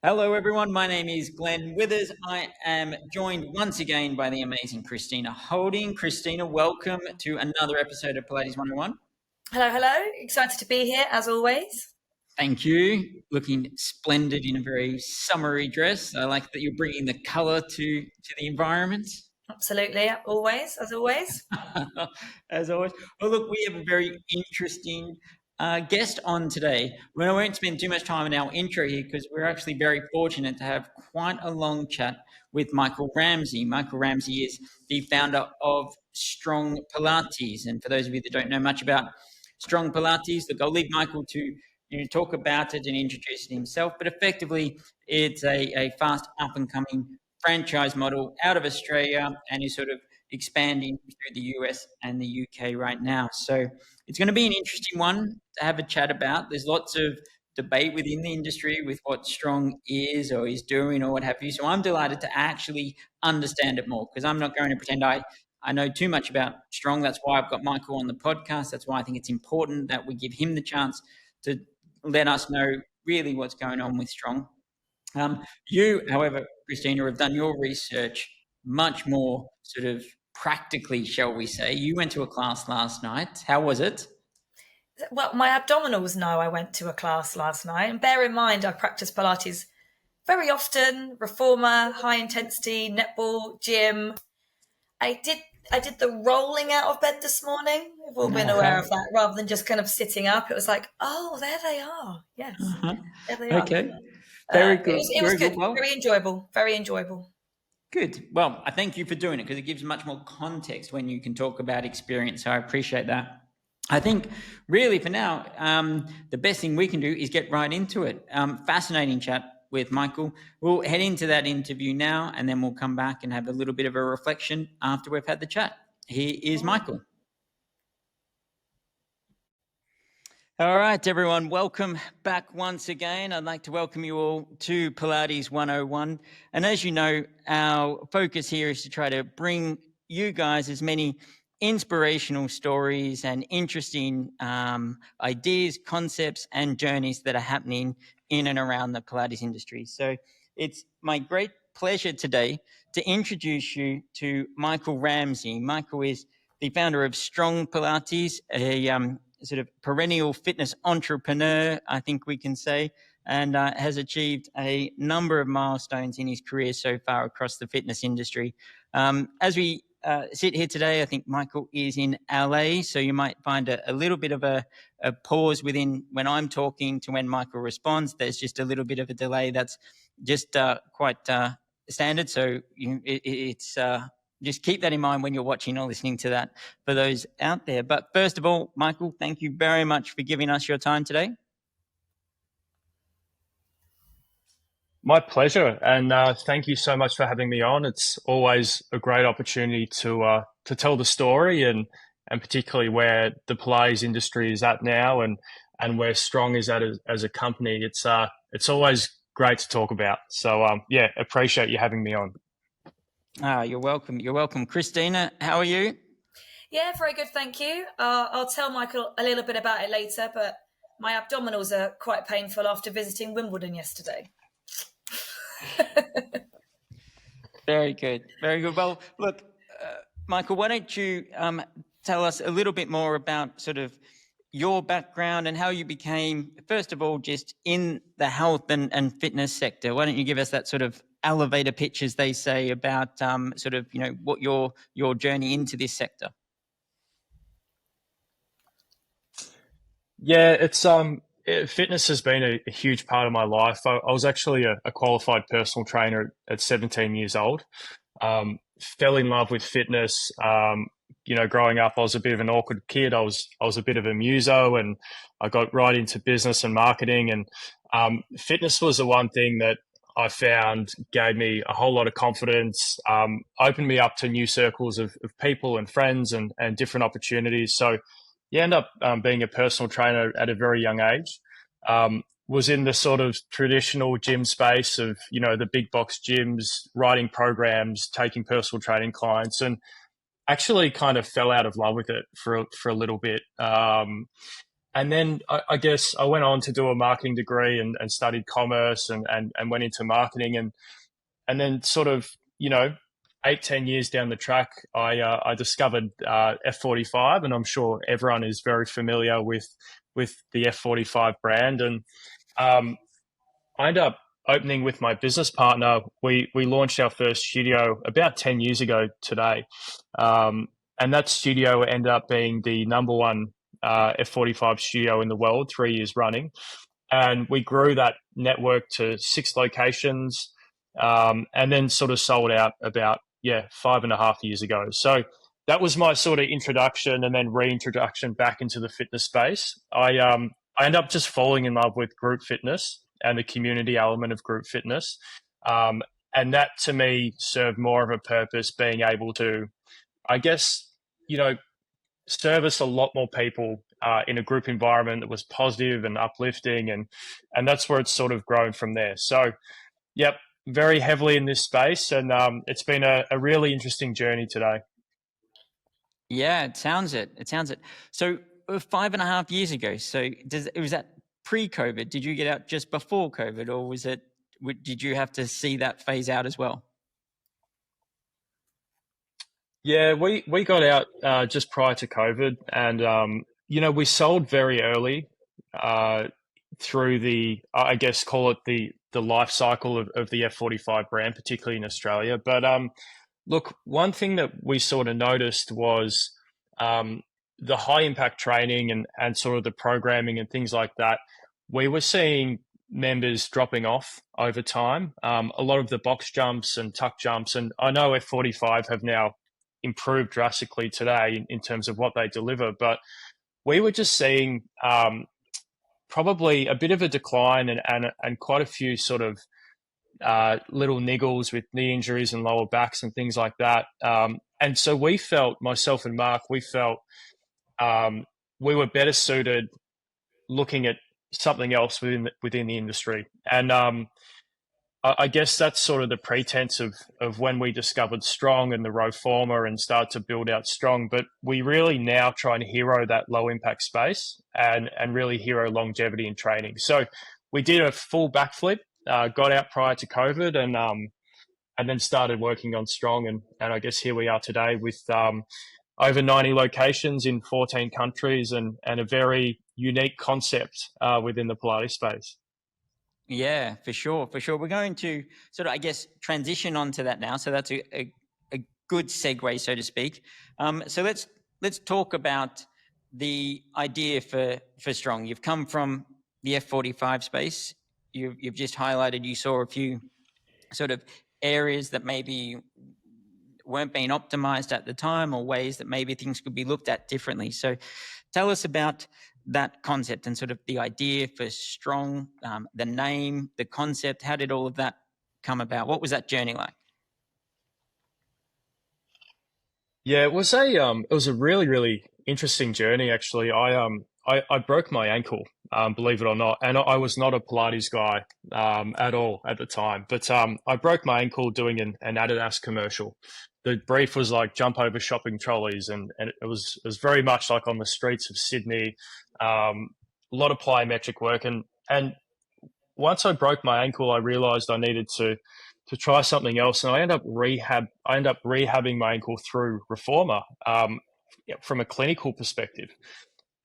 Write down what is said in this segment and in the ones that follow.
Hello, everyone. My name is Glenn Withers. I am joined once again by the amazing Kristina Holding. Kristina, welcome to another episode of Pilates 101. Hello, hello. Excited to be here, as always. Thank you. Looking splendid in a very summery dress. I like that you're bringing the colour to the environment. Absolutely, always, as always. As always. Well, look, we have a very interesting guest on today. Well, I won't spend too much time in our intro here because we're actually very fortunate to have quite a long chat with Michael Ramsey. Michael Ramsey is the founder of Strong Pilates. And for those of you that don't know much about Strong Pilates, look, I'll leave Michael to talk about it and introduce it himself. But effectively, it's a fast up-and-coming franchise model out of Australia and is sort of expanding through the US and the UK right now. So it's going to be an interesting one to have a chat about. There's lots of debate within the industry with what Strong is or is doing or what have you. So I'm delighted to actually understand it more because I'm not going to pretend I know too much about Strong. That's why I've got Michael on the podcast. That's why I think it's important that we give him the chance to let us know really what's going on with Strong. You, however, Kristina, have done your research much more sort of practically, shall we say. You went to a class last night. How was it? Well, my abdominals know I went to a class last night. And bear in mind, I practice Pilates very often, reformer, high intensity, netball, gym. I did the rolling out of bed this morning. We've all been aware of that, rather than just kind of sitting up. It was like, oh, there they are. Yes, there they are. Okay, very good. It was good. Well, very enjoyable. Very enjoyable. Good. Well, I thank you for doing it because it gives much more context when you can talk about experience. So I appreciate that. I think really for now, the best thing we can do is get right into it. Fascinating chat with Michael. We'll head into that interview now and then we'll come back and have a little bit of a reflection after we've had the chat. Here is Michael. All right, everyone, welcome back once again. I'd like to welcome you all to Pilates 101. And as you know, our focus here is to try to bring you guys as many inspirational stories and interesting ideas, concepts, and journeys that are happening in and around the Pilates industry. So it's my great pleasure today to introduce you to Michael Ramsey. Michael is the founder of Strong Pilates, a sort of perennial fitness entrepreneur, I think we can say, and has achieved a number of milestones in his career so far across the fitness industry. As we sit here today, I think Michael is in LA, so you might find a little bit of a pause within when I'm talking to when Michael responds. There's just a little bit of a delay that's just quite standard, so it's just keep that in mind when you're watching or listening to that for those out there. But first of all, Michael, thank you very much for giving us your time today. My pleasure, and thank you so much for having me on. It's always a great opportunity to tell the story and particularly where the Pilates industry is at now and where Strong is at as a company. It's always great to talk about. So yeah, appreciate you having me on. You're welcome. You're welcome. Kristina, how are you? Yeah, very good, thank you. I'll tell Michael a little bit about it later, but my abdominals are quite painful after visiting Wimbledon yesterday. Very good. Very good. Well, look, Michael, why don't you tell us a little bit more about sort of your background and how you became, first of all, just in the health and fitness sector. Why don't you give us that sort of elevator pitch, as they say, about sort of, what your journey into this sector? Yeah, it's fitness has been a huge part of my life. I was actually a qualified personal trainer at 17 years old. Fell in love with fitness. Growing up, I was a bit of an awkward kid. I was a bit of a muso, and I got right into business and marketing. And fitness was the one thing that I found gave me a whole lot of confidence, opened me up to new circles of people and friends and different opportunities. So you end up being a personal trainer at a very young age. Was in the sort of traditional gym space of, the big box gyms, writing programs, taking personal training clients, and actually kind of fell out of love with it for a little bit. And then I guess I went on to do a marketing degree and studied commerce and went into marketing. And then sort of, 8-10 years down the track, I discovered F45, and I'm sure everyone is very familiar with the F45 brand. And I ended up opening with my business partner. We launched our first studio about 10 years ago today. And that studio ended up being the number one F45 studio in the world, 3 years running. And we grew that network to 6 locations, and then sort of sold out about 5.5 years ago. So that was my sort of introduction and then reintroduction back into the fitness space. I ended up just falling in love with group fitness and the community element of group fitness, and that to me served more of a purpose, being able to, I guess, service a lot more people in a group environment that was positive and uplifting, and that's where it's sort of grown from there. So, yep, very heavily in this space, and it's been a really interesting journey today. Yeah, it sounds it. It sounds it. So 5.5 years ago. So was that pre-COVID? Did you get out just before COVID, or did you have to see that phase out as well? Yeah, we got out just prior to COVID, and we sold very early through the, I guess, call it the life cycle of the F45 brand, particularly in Australia. But look, one thing that we sort of noticed was the high impact training and sort of the programming and things like that. We were seeing members dropping off over time. A lot of the box jumps and tuck jumps, and I know F45 have now improved drastically today in terms of what they deliver, but we were just seeing probably a bit of a decline and quite a few sort of little niggles with knee injuries and lower backs and things like that. And so we felt, myself and Mark, we felt we were better suited looking at something else within the industry. And I guess that's sort of the pretense of when we discovered Strong and the Roformer and started to build out Strong. But we really now try and hero that low impact space and really hero longevity in training. So we did a full backflip, got out prior to COVID, and then started working on Strong. And I guess here we are today with over 90 locations in 14 countries and a very unique concept within the Pilates space. Yeah, for sure, for sure. We're going to sort of, I guess, transition onto that now. So that's a good segue, so to speak. So let's talk about the idea for Strong. You've come from the F45 space. You've just highlighted, you saw a few sort of areas that maybe weren't being optimized at the time, or ways that maybe things could be looked at differently. So tell us about that concept and sort of the idea for Strong, the name, the concept. How did all of that come about? What was that journey like? Yeah, it was a really, really interesting journey, actually. I broke my ankle, believe it or not, and I was not a Pilates guy at all at the time. But I broke my ankle doing an Adidas commercial. The brief was like jump over shopping trolleys, and it was very much like on the streets of Sydney. A lot of plyometric work, and once I broke my ankle, I realized I needed to try something else, and I ended up rehabbing my ankle through Reformer from a clinical perspective,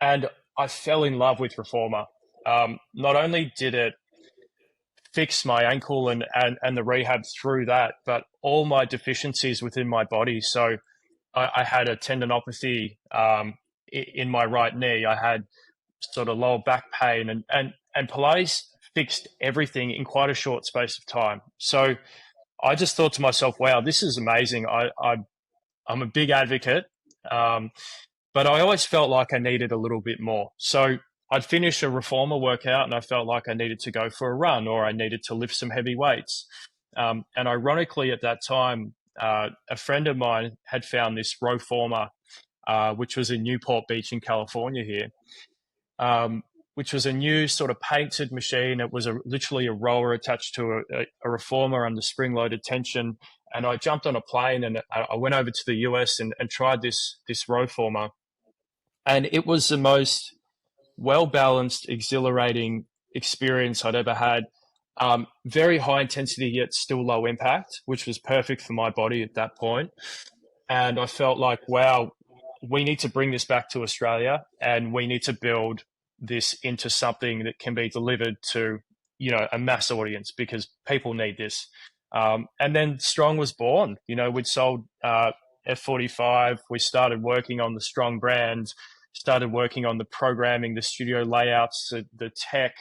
and I fell in love with Reformer. Not only did it fix my ankle and the rehab through that, but all my deficiencies within my body. So I had a tendinopathy in my right knee. I had sort of lower back pain, and Pilates fixed everything in quite a short space of time. So I just thought to myself, wow, this is amazing. I'm a big advocate, but I always felt like I needed a little bit more. So I'd finish a Reformer workout and I felt like I needed to go for a run, or I needed to lift some heavy weights. And ironically, at that time, a friend of mine had found this Roformer, which was in Newport Beach in California here, which was a new sort of painted machine. It was literally a rower attached to a Reformer under spring-loaded tension. And I jumped on a plane and I went over to the US and tried this Roformer. And it was the most well-balanced, exhilarating experience I'd ever had. Very high intensity, yet still low impact, which was perfect for my body at that point. And I felt like, wow, we need to bring this back to Australia, and we need to build this into something that can be delivered to, a mass audience, because people need this. And then Strong was born. We'd sold F45. We started working on the Strong brand, started working on the programming, the studio layouts, the tech,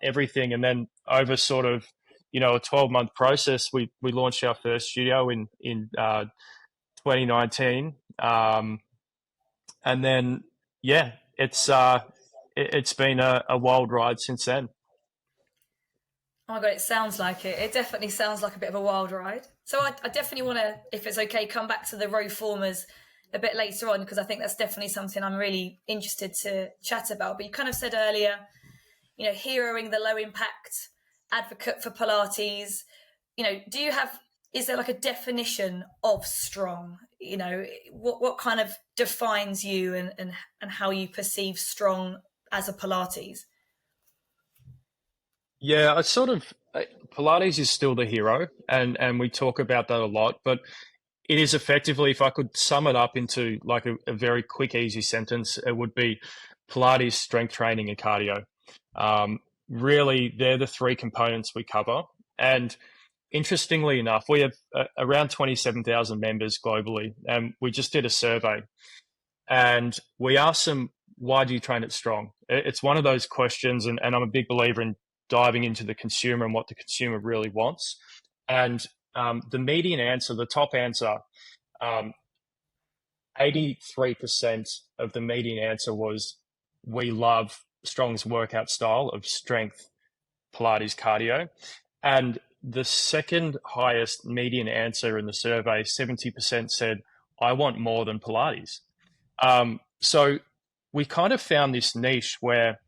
everything. And then over sort of, a 12-month process, we launched our first studio in 2019. And then, it's been a wild ride since then. Oh my God, it sounds like it. It definitely sounds like a bit of a wild ride. So I definitely want to, if it's okay, come back to the row formers a bit later on, because I think that's definitely something I'm really interested to chat about. But you kind of said earlier, heroing the low impact advocate for Pilates. Is there like a definition of strong? What kind of defines you and how you perceive strong as a Pilates? Yeah, Pilates is still the hero, and we talk about that a lot, but it is effectively, if I could sum it up into like a very quick, easy sentence, it would be Pilates, strength training, and cardio. Really, they're the three components we cover. And interestingly enough, we have around 27,000 members globally, and we just did a survey, and we asked them, why do you train at Strong? It's one of those questions, and I'm a big believer in diving into the consumer and what the consumer really wants. And the median answer, the top answer, 83% of the median answer was, we love Strong's workout style of strength, Pilates, cardio. And the second highest median answer in the survey, 70%, said, I want more than Pilates. So we kind of found this niche where,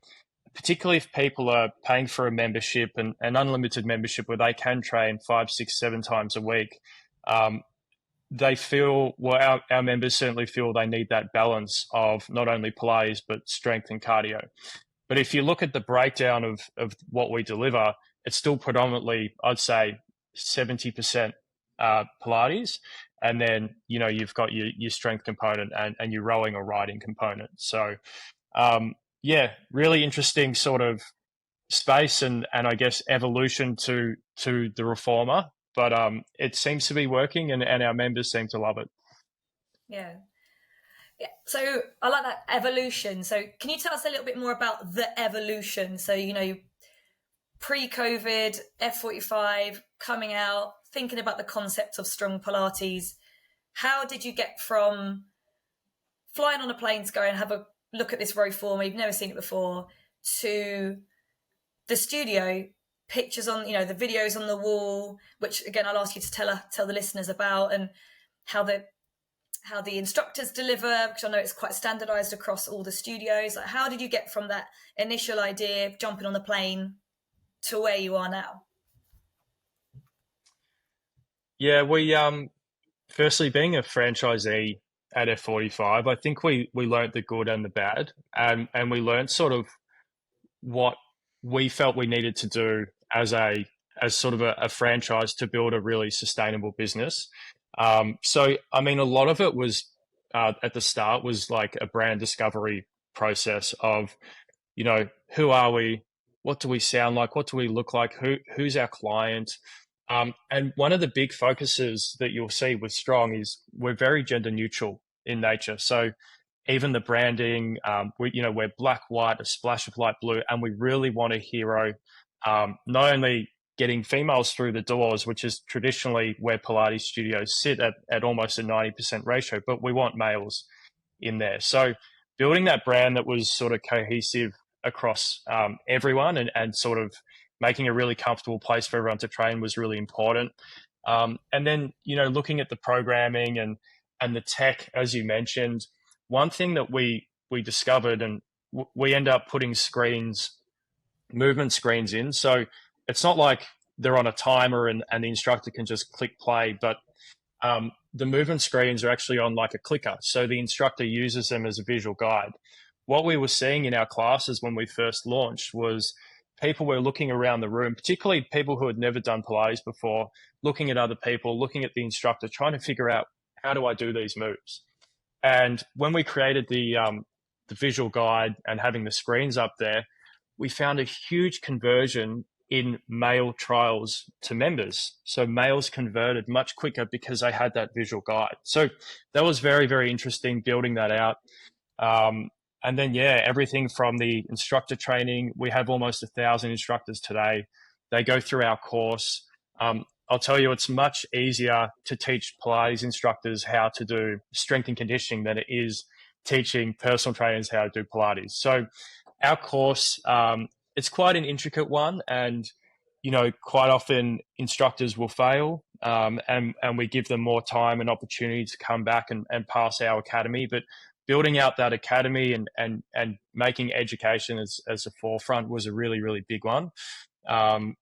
particularly if people are paying for a membership, and an unlimited membership where they can train 5, 6, 7 times a week, they feel, well, our members certainly feel they need that balance of not only Pilates, but strength and cardio. But if you look at the breakdown of what we deliver, it's still predominantly, I'd say, 70% Pilates. And then, you've got your strength component and your rowing or riding component. So, really interesting sort of space and I guess evolution to the reformer. But it seems to be working, and our members seem to love it. Yeah. So I like that evolution. So can you tell us a little bit more about the evolution? So, pre-COVID, F45, coming out, thinking about the concept of Strong Pilates. How did you get from flying on a plane to go and have a look at this row former, you've never seen it before, to the studio, pictures on, the videos on the wall, which again, I'll ask you to tell the listeners about, and how the instructors deliver, because I know it's quite standardized across all the studios. Like, how did you get from that initial idea of jumping on the plane to where you are now? Yeah, we firstly, being a franchisee at F45, I think we learnt the good and the bad, and we learnt sort of what we felt we needed to do as sort of a franchise to build a really sustainable business. So, I mean, a lot of it was at the start was like a brand discovery process of, who are we? What do we sound like? What do we look like? Who's our client? And one of the big focuses that you'll see with Strong is we're very gender neutral in nature. So even the branding, we're black, white, a splash of light blue, and we really want to hero not only getting females through the doors, which is traditionally where Pilates studios sit at almost a 90% ratio, but we want males in there. So building that brand that was sort of cohesive across everyone and sort of making a really comfortable place for everyone to train was really important. And then, looking at the programming and the tech, as you mentioned, one thing that we discovered, and we end up putting movement screens in. So it's not like they're on a timer and the instructor can just click play, but the movement screens are actually on like a clicker. So the instructor uses them as a visual guide. what we were seeing in our classes when we first launched was people were looking around the room, particularly people who had never done Pilates before, looking at other people, looking at the instructor, trying to figure out, how do I do these moves? And when we created the visual guide and having the screens up there, we found a huge conversion in male trials to members. So males converted much quicker because they had that visual guide. So that was very, very interesting building that out. And then, yeah, everything from the instructor training, we have almost 1,000 instructors today. They go through our course. I'll tell you, it's much easier to teach Pilates instructors how to do strength and conditioning than it is teaching personal trainers how to do Pilates. So our course, it's quite an intricate one, and quite often instructors will fail, and we give them more time and opportunity to come back and pass our academy. But building out that academy and making education as a forefront was a really, really big one, and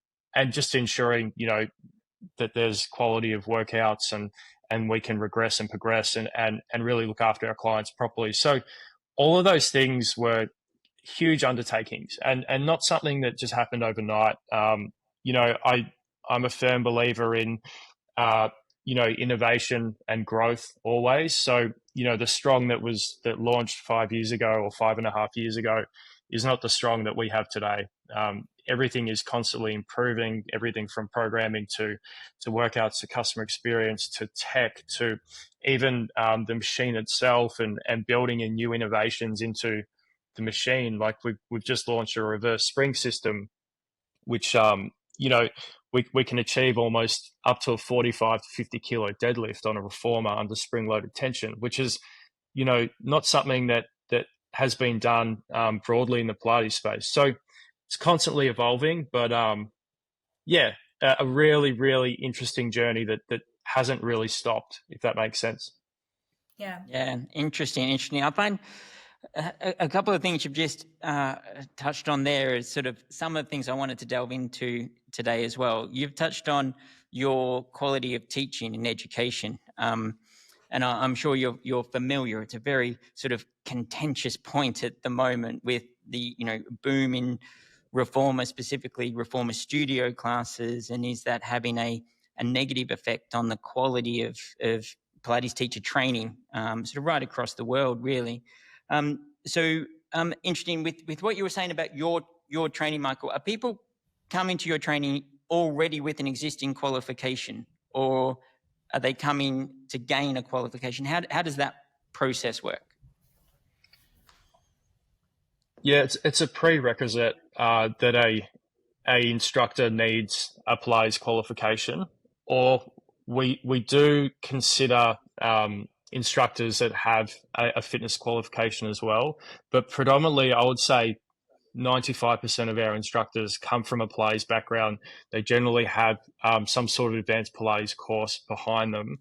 just ensuring that there's quality of workouts and we can regress and progress and really look after our clients properly. So all of those things were huge undertakings and not something that just happened overnight. I'm a firm believer in innovation and growth always. So the Strong that launched 5 years ago or 5.5 years ago is not the Strong that we have today. Everything is constantly improving, everything from programming to workouts to customer experience to tech to even the machine itself and building in new innovations into the machine. Like we've just launched a reverse spring system, which we can achieve almost up to a 45 to 50 kilo deadlift on a reformer under spring loaded tension, which is not something that has been done broadly in the Pilates space. So it's constantly evolving, but a really, really interesting journey that hasn't really stopped, if that makes sense. Yeah, interesting. I find a couple of things you've just touched on there is sort of some of the things I wanted to delve into today as well. You've touched on your quality of teaching and education, and I'm sure you're familiar. It's a very sort of contentious point at the moment with the boom in reformer, specifically reformer studio classes, and is that having a negative effect on the quality of Pilates teacher training, sort of right across the world, really. So interesting with what you were saying about your training, Michael. Are people coming to your training already with an existing qualification, or are they coming to gain a qualification? How does that process work? Yeah, it's a prerequisite that a instructor needs a Pilates qualification, or we do consider instructors that have a fitness qualification as well. But predominantly, I would say 95% of our instructors come from a Pilates background. They generally have some sort of advanced Pilates course behind them,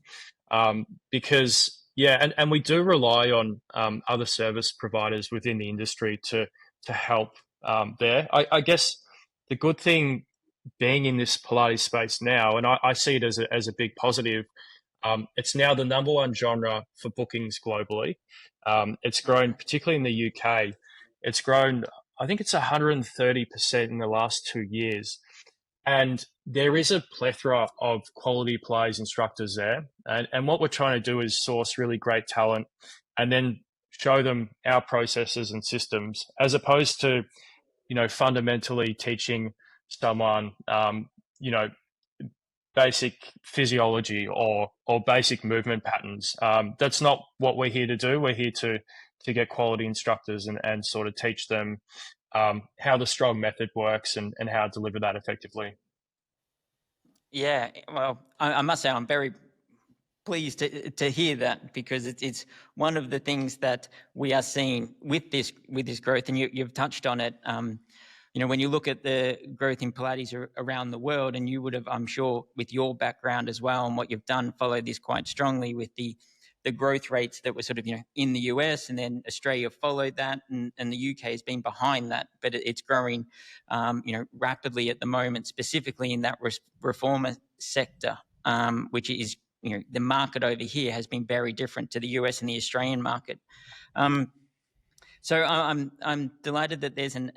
because and we do rely on other service providers within the industry to help there. I guess the good thing being in this Pilates space now, and I see it as a big positive, it's now the number one genre for bookings globally. It's grown, particularly in the UK. It's grown, I think it's 130% in the last 2 years. And there is a plethora of quality Pilates instructors there. And what we're trying to do is source really great talent and then show them our processes and systems, as opposed to, fundamentally teaching someone, basic physiology or basic movement patterns. That's not what we're here to do. We're here to get quality instructors and sort of teach them how the Strong method works and how to deliver that effectively. Yeah, well, I must say I'm very pleased to hear that, because it's one of the things that we are seeing with this growth, and you've touched on it. When you look at the growth in Pilates around the world, and you would have, I'm sure, with your background as well and what you've done, followed this quite strongly with the growth rates that were sort of, in the US, and then Australia followed that, and the UK has been behind that, but it's growing, rapidly at the moment, specifically in that reformer sector, which is, the market over here has been very different to the US and the Australian market. So I'm delighted that there's an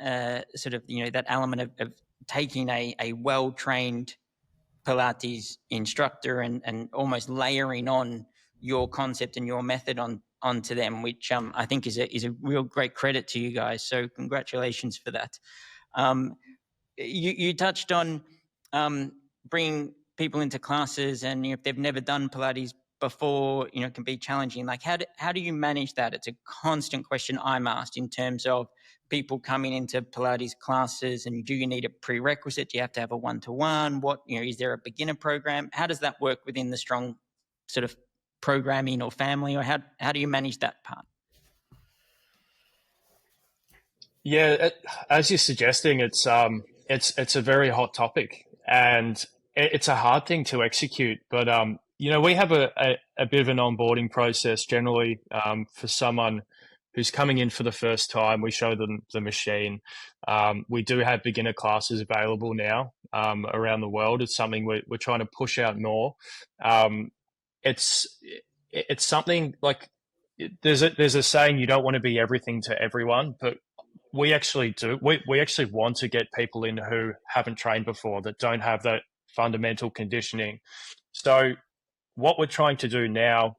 sort of that element of taking a well trained Pilates instructor and almost layering on your concept and your method onto them, which I think is a real great credit to you guys. So congratulations for that. You touched on bringing people into classes, and if they've never done Pilates before, it can be challenging. Like how do you manage that? It's a constant question I'm asked in terms of people coming into Pilates classes, and do you need a prerequisite? Do you have to have a one-to-one? What, is there a beginner program? How does that work within the Strong sort of programming or family, or how do you manage that part? Yeah, as you're suggesting, it's a very hot topic, and it's a hard thing to execute. But we have a bit of an onboarding process generally for someone who's coming in for the first time. We show them the machine. We do have beginner classes available now around the world. It's something we're trying to push out more. It's something like there's a saying, you don't want to be everything to everyone, but we actually do. We actually want to get people in who haven't trained before, that don't have that fundamental conditioning. So what we're trying to do now,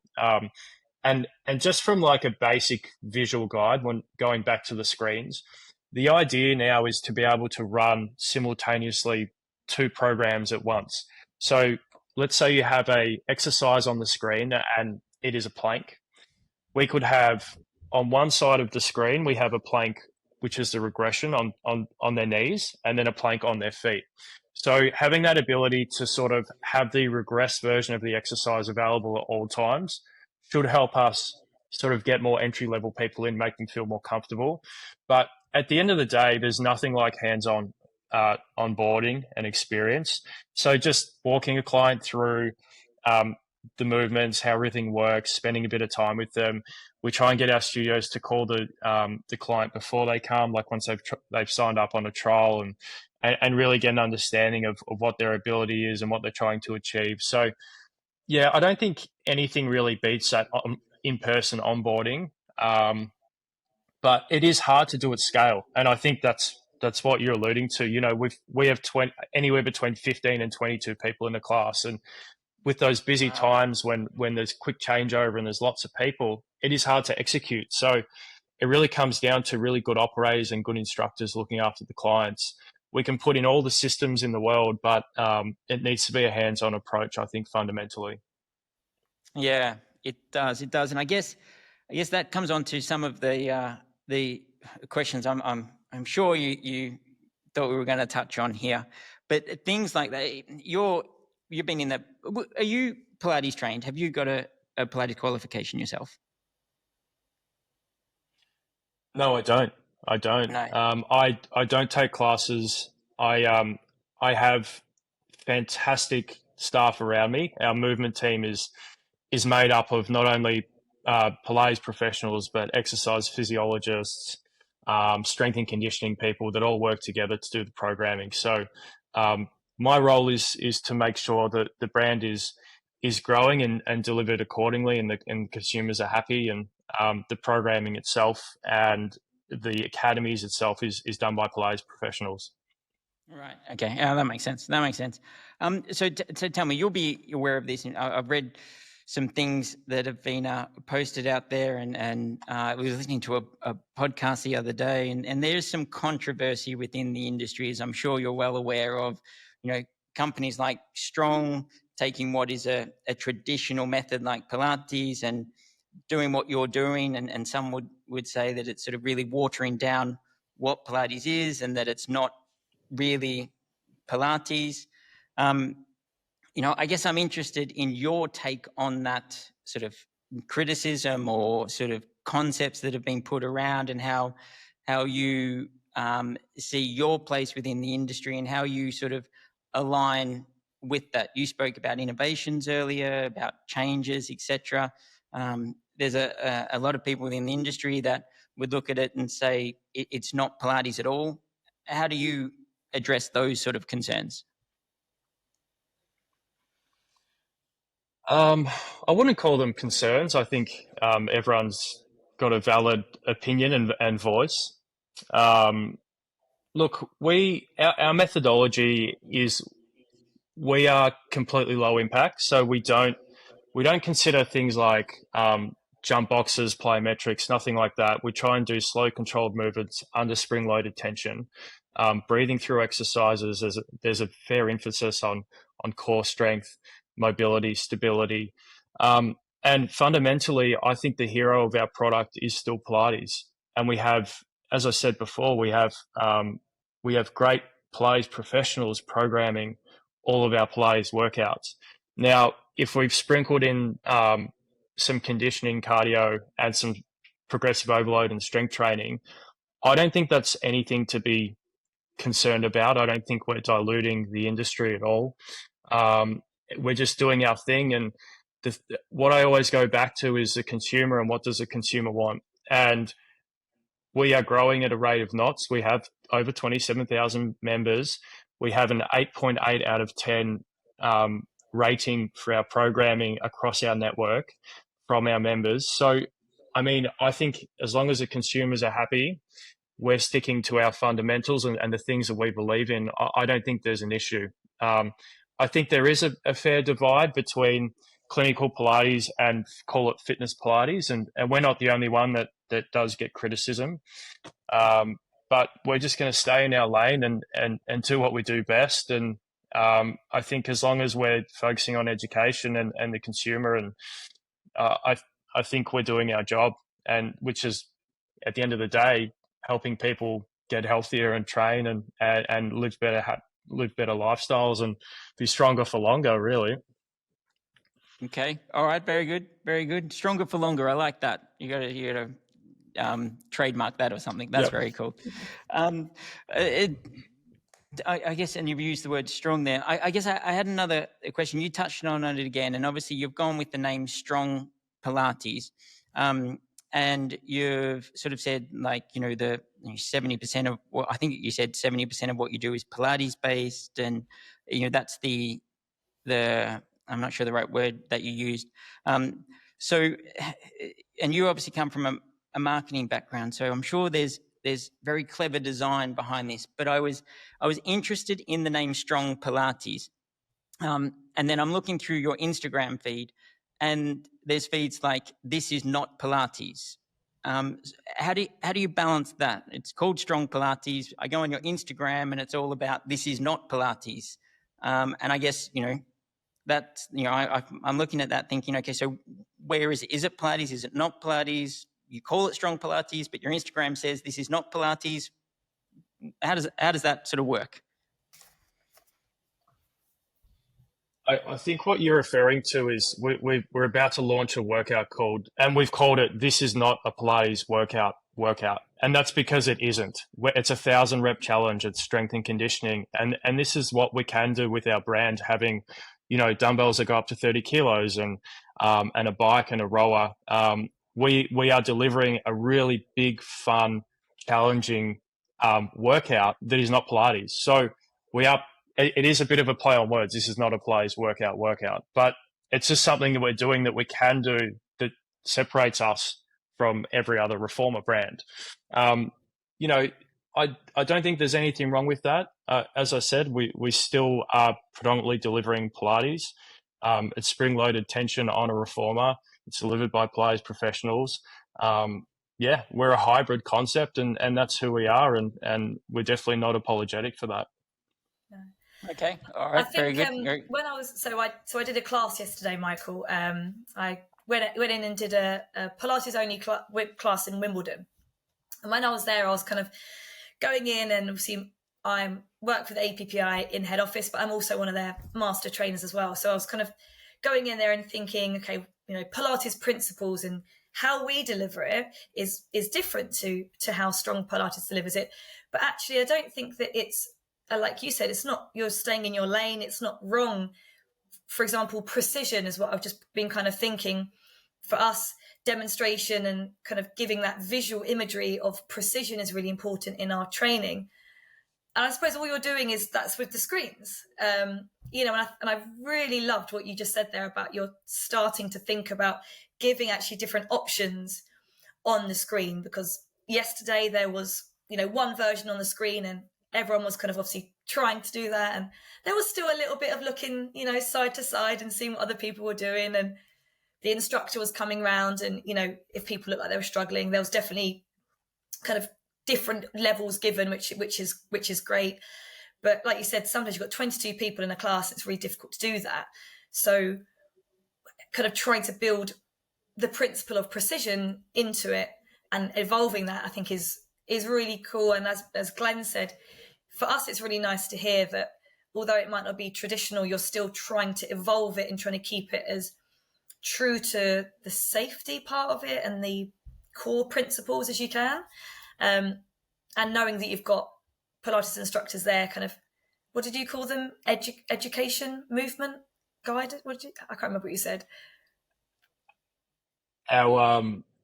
and just from like a basic visual guide, when going back to the screens, the idea now is to be able to run simultaneously 2 programs at once. So let's say you have a exercise on the screen and it is a plank. We could have on one side of the screen, we have a plank, which is the regression on their knees, and then a plank on their feet. So having that ability to sort of have the regressed version of the exercise available at all times should help us sort of get more entry-level people in, make them feel more comfortable. But at the end of the day, there's nothing like hands-on onboarding and experience. So just walking a client through the movements, how everything works, spending a bit of time with them. We try and get our studios to call the client before they come, like once they've signed up on a trial, and really get an understanding of what their ability is and what they're trying to achieve. So, yeah, I don't think anything really beats that in-person onboarding, but it is hard to do at scale, and I think that's what you're alluding to. We have anywhere between 15 and 22 people in the class, and with those busy times when there's quick changeover and there's lots of people, it is hard to execute. So it really comes down to really good operators and good instructors looking after the clients. We can put in all the systems in the world, but it needs to be a hands-on approach, I think, fundamentally. Yeah, it does. It does. And I guess that comes on to some of the questions I'm sure you thought we were going to touch on here. But things like that, you've been in are you Pilates trained? Have you got a Pilates qualification yourself? No, I don't. No. I don't take classes. I have fantastic staff around me. Our movement team is made up of not only Pilates professionals, but exercise physiologists, strength and conditioning people that all work together to do the programming. So my role is to make sure that the brand is growing and delivered accordingly, and consumers are happy, and the programming itself and the academies itself is done by Pilates professionals. Right. Okay. That makes sense. So tell me, you'll be aware of this. I've read some things that have been posted out there, and I was listening to a podcast the other day, and there's some controversy within the industry, as I'm sure you're well aware of. Companies like Strong taking what is a traditional method like Pilates and doing what you're doing, and some would say that it's sort of really watering down what Pilates is, and that it's not really Pilates. I guess I'm interested in your take on that sort of criticism or sort of concepts that have been put around, and how you see your place within the industry and how you sort of align with that. You spoke about innovations earlier, about changes, etc. There's a lot of people within the industry that would look at it and say it's not Pilates at all. How do you address those sort of concerns? I wouldn't call them concerns. I think everyone's got a valid opinion and voice. Look, our methodology is we are completely low impact, so we don't consider things like jump boxes, plyometrics, nothing like that. We try and do slow, controlled movements under spring-loaded tension, breathing through exercises. There's a fair emphasis on core strength, mobility, stability, and fundamentally, I think the hero of our product is still Pilates. And we have, as I said before, we have great Pilates professionals programming all of our Pilates workouts. Now, if we've sprinkled in some conditioning, cardio, and some progressive overload and strength training, I don't think that's anything to be concerned about. I don't think we're diluting the industry at all. We're just doing our thing. And what I always go back to is the consumer and what does the consumer want. And we are growing at a rate of knots. We have over 27,000 members. We have an 8.8 out of 10 rating for our programming across our network from our members. So, I mean, I think as long as the consumers are happy, we're sticking to our fundamentals and the things that we believe in. I don't think there's an issue. I think there is a fair divide between clinical Pilates and call it fitness Pilates, and we're not the only one that does get criticism. But we're just going to stay in our lane and do what we do best. And I think as long as we're focusing on education and the consumer, and I think we're doing our job, and which is at the end of the day helping people get healthier and train and live better lifestyles and be stronger for longer, really. Okay. All right. Very good. Very good. Stronger for longer. I like that. You got to trademark that or something. That's very cool. I guess, and you've used the word strong there. I guess I had another question. You touched on it again, and obviously you've gone with the name Strong Pilates. And you've sort of said, like, you know, the 70% of what I think you said 70% of what you do is Pilates based, and you know that's the I'm not sure the right word that you used. So, and you obviously come from a marketing background, so I'm sure there's very clever design behind this. But I was interested in the name Strong Pilates, and then I'm looking through your Instagram feed, and there's feeds like "This is not Pilates." How do you balance that? It's called Strong Pilates. I go on your Instagram, and it's all about "This is not Pilates," and I guess that's I'm looking at that thinking, okay, so where is it? Is it Pilates? Is it not Pilates? You call it Strong Pilates, but your Instagram says this is not Pilates. How does that sort of work? I think what you're referring to is we're about to launch a workout we've called it "This is not a Pilates workout," and that's because it isn't. It's a 1,000 rep challenge. It's strength and conditioning, and this is what we can do with our brand, having dumbbells that go up to 30 kilos and a bike and a rower. We are delivering a really big, fun, challenging workout that is not Pilates. So it is a bit of a play on words. This is not a Pilates workout, but it's just something that we're doing that we can do that separates us from every other reformer brand. I don't think there's anything wrong with that. As I said, we still are predominantly delivering Pilates. It's spring-loaded tension on a reformer. It's delivered by Pilates professionals. We're a hybrid concept, and that's who we are, and we're definitely not apologetic for that. Okay, all right, very good. When I was I did a class yesterday, Michael. I went in and did a Pilates only class in Wimbledon, and when I was there, I was kind of going in, and obviously I work for the APPI in head office, but I'm also one of their master trainers as well. So I was kind of going in there and thinking, okay, Pilates principles and how we deliver it is different to how Strong Pilates delivers it. But actually, I don't think that it's like you said, it's not, you're staying in your lane. It's not wrong. For example, precision is what I've just been kind of thinking. For us, demonstration and kind of giving that visual imagery of precision is really important in our training. And I suppose all you're doing is that's with the screens. And I really loved what you just said there about you're starting to think about giving actually different options on the screen, because yesterday there was, one version on the screen and everyone was kind of obviously trying to do that. And there was still a little bit of looking, side to side and seeing what other people were doing. And the instructor was coming around and, if people looked like they were struggling, there was definitely kind of different levels given, which is great. But like you said, sometimes you've got 22 people in a class. It's really difficult to do that. So kind of trying to build the principle of precision into it and evolving that, I think is really cool. And as Glenn said, for us, it's really nice to hear that although it might not be traditional, you're still trying to evolve it and trying to keep it as true to the safety part of it and the core principles as you can. And knowing that you've got Pilates instructors there, kind of, what did you call them? Education movement guide? I can't remember what you said.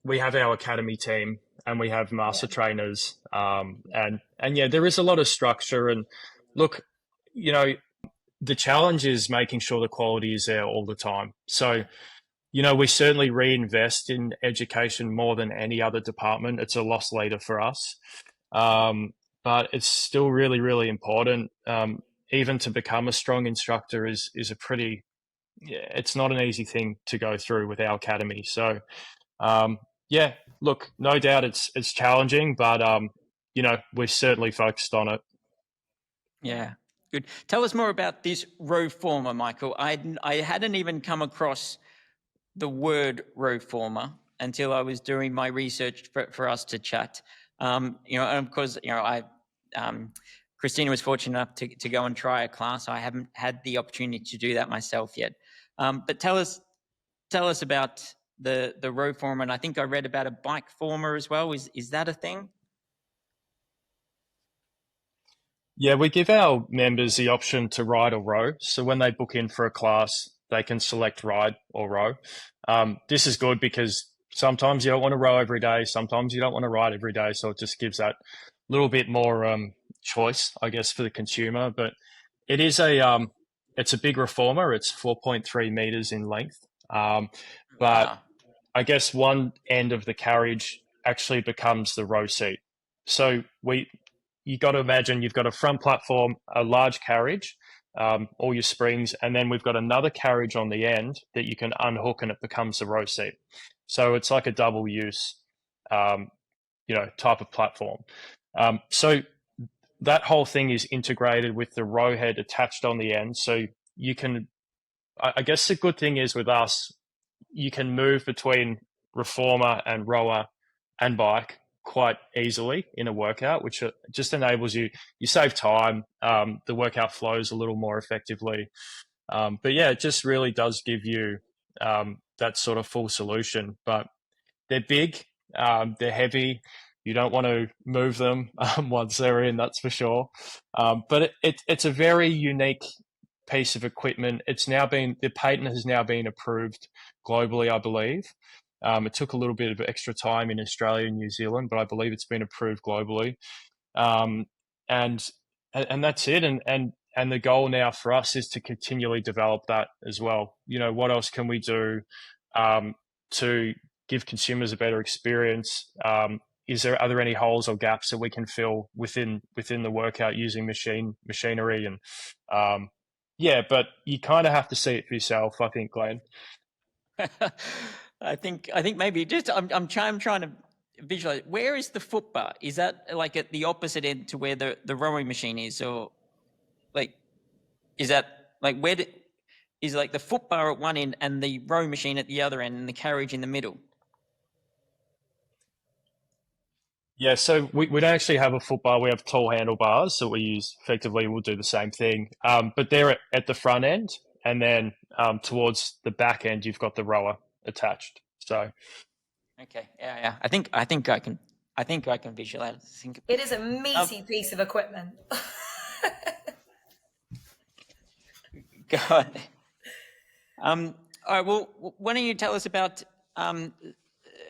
We have our academy team and we have master trainers. And yeah, there is a lot of structure. And look, the challenge is making sure the quality is there all the time. So, we certainly reinvest in education more than any other department. It's a loss leader for us. But it's still really, really important. Even to become a strong instructor is a pretty, it's not an easy thing to go through with our academy. So, yeah, look, no doubt it's challenging, but, we're certainly focused on it. Yeah, good. Tell us more about this row former, Michael. I hadn't even come across the word row former until I was doing my research for us to chat. And of course, Kristina was fortunate enough to go and try a class. I haven't had the opportunity to do that myself yet. But tell us about the row former, and I think I read about a bike former as well. Is that a thing? Yeah, we give our members the option to ride or row. So when they book in for a class, they can select ride or row. This is good because sometimes you don't want to row every day. Sometimes you don't want to ride every day. So it just gives that little bit more choice, I guess, for the consumer. But it is it's a big reformer. It's 4.3 meters in length. But Wow. I guess one end of the carriage actually becomes the row seat. So you got to imagine you've got a front platform, a large carriage, all your springs, and then we've got another carriage on the end that you can unhook and it becomes the row seat. So it's like a double use, type of platform. So that whole thing is integrated with the row head attached on the end. So you can, I guess the good thing is with us, you can move between reformer and rower and bike quite easily in a workout, which just enables you save time. The workout flows a little more effectively. But yeah, it just really does give you that sort of full solution. But they're big, they're heavy. You don't want to move them once they're in, that's for sure. But it's a very unique piece of equipment. The patent has now been approved globally, I believe. It took a little bit of extra time in Australia and New Zealand, but I believe it's been approved globally. And that's it. And the goal now for us is to continually develop that as well. What else can we do to give consumers a better experience? Are there any holes or gaps that we can fill within the workout using machinery? And but you kind of have to see it for yourself, I think, Glenn. I think maybe just I'm trying to visualize, where is the foot bar? Is that like at the opposite end to where the rowing machine is, or like is that like is like the foot bar at one end and the row machine at the other end and the carriage in the middle? Yeah, so we don't actually have a foot bar. We have tall handlebars that we use effectively. We'll do the same thing, but they're at the front end, and then towards the back end, you've got the rower attached. So, okay, yeah. I think I can visualize. It is a meaty piece of equipment. God. All right. Well, why don't you tell us about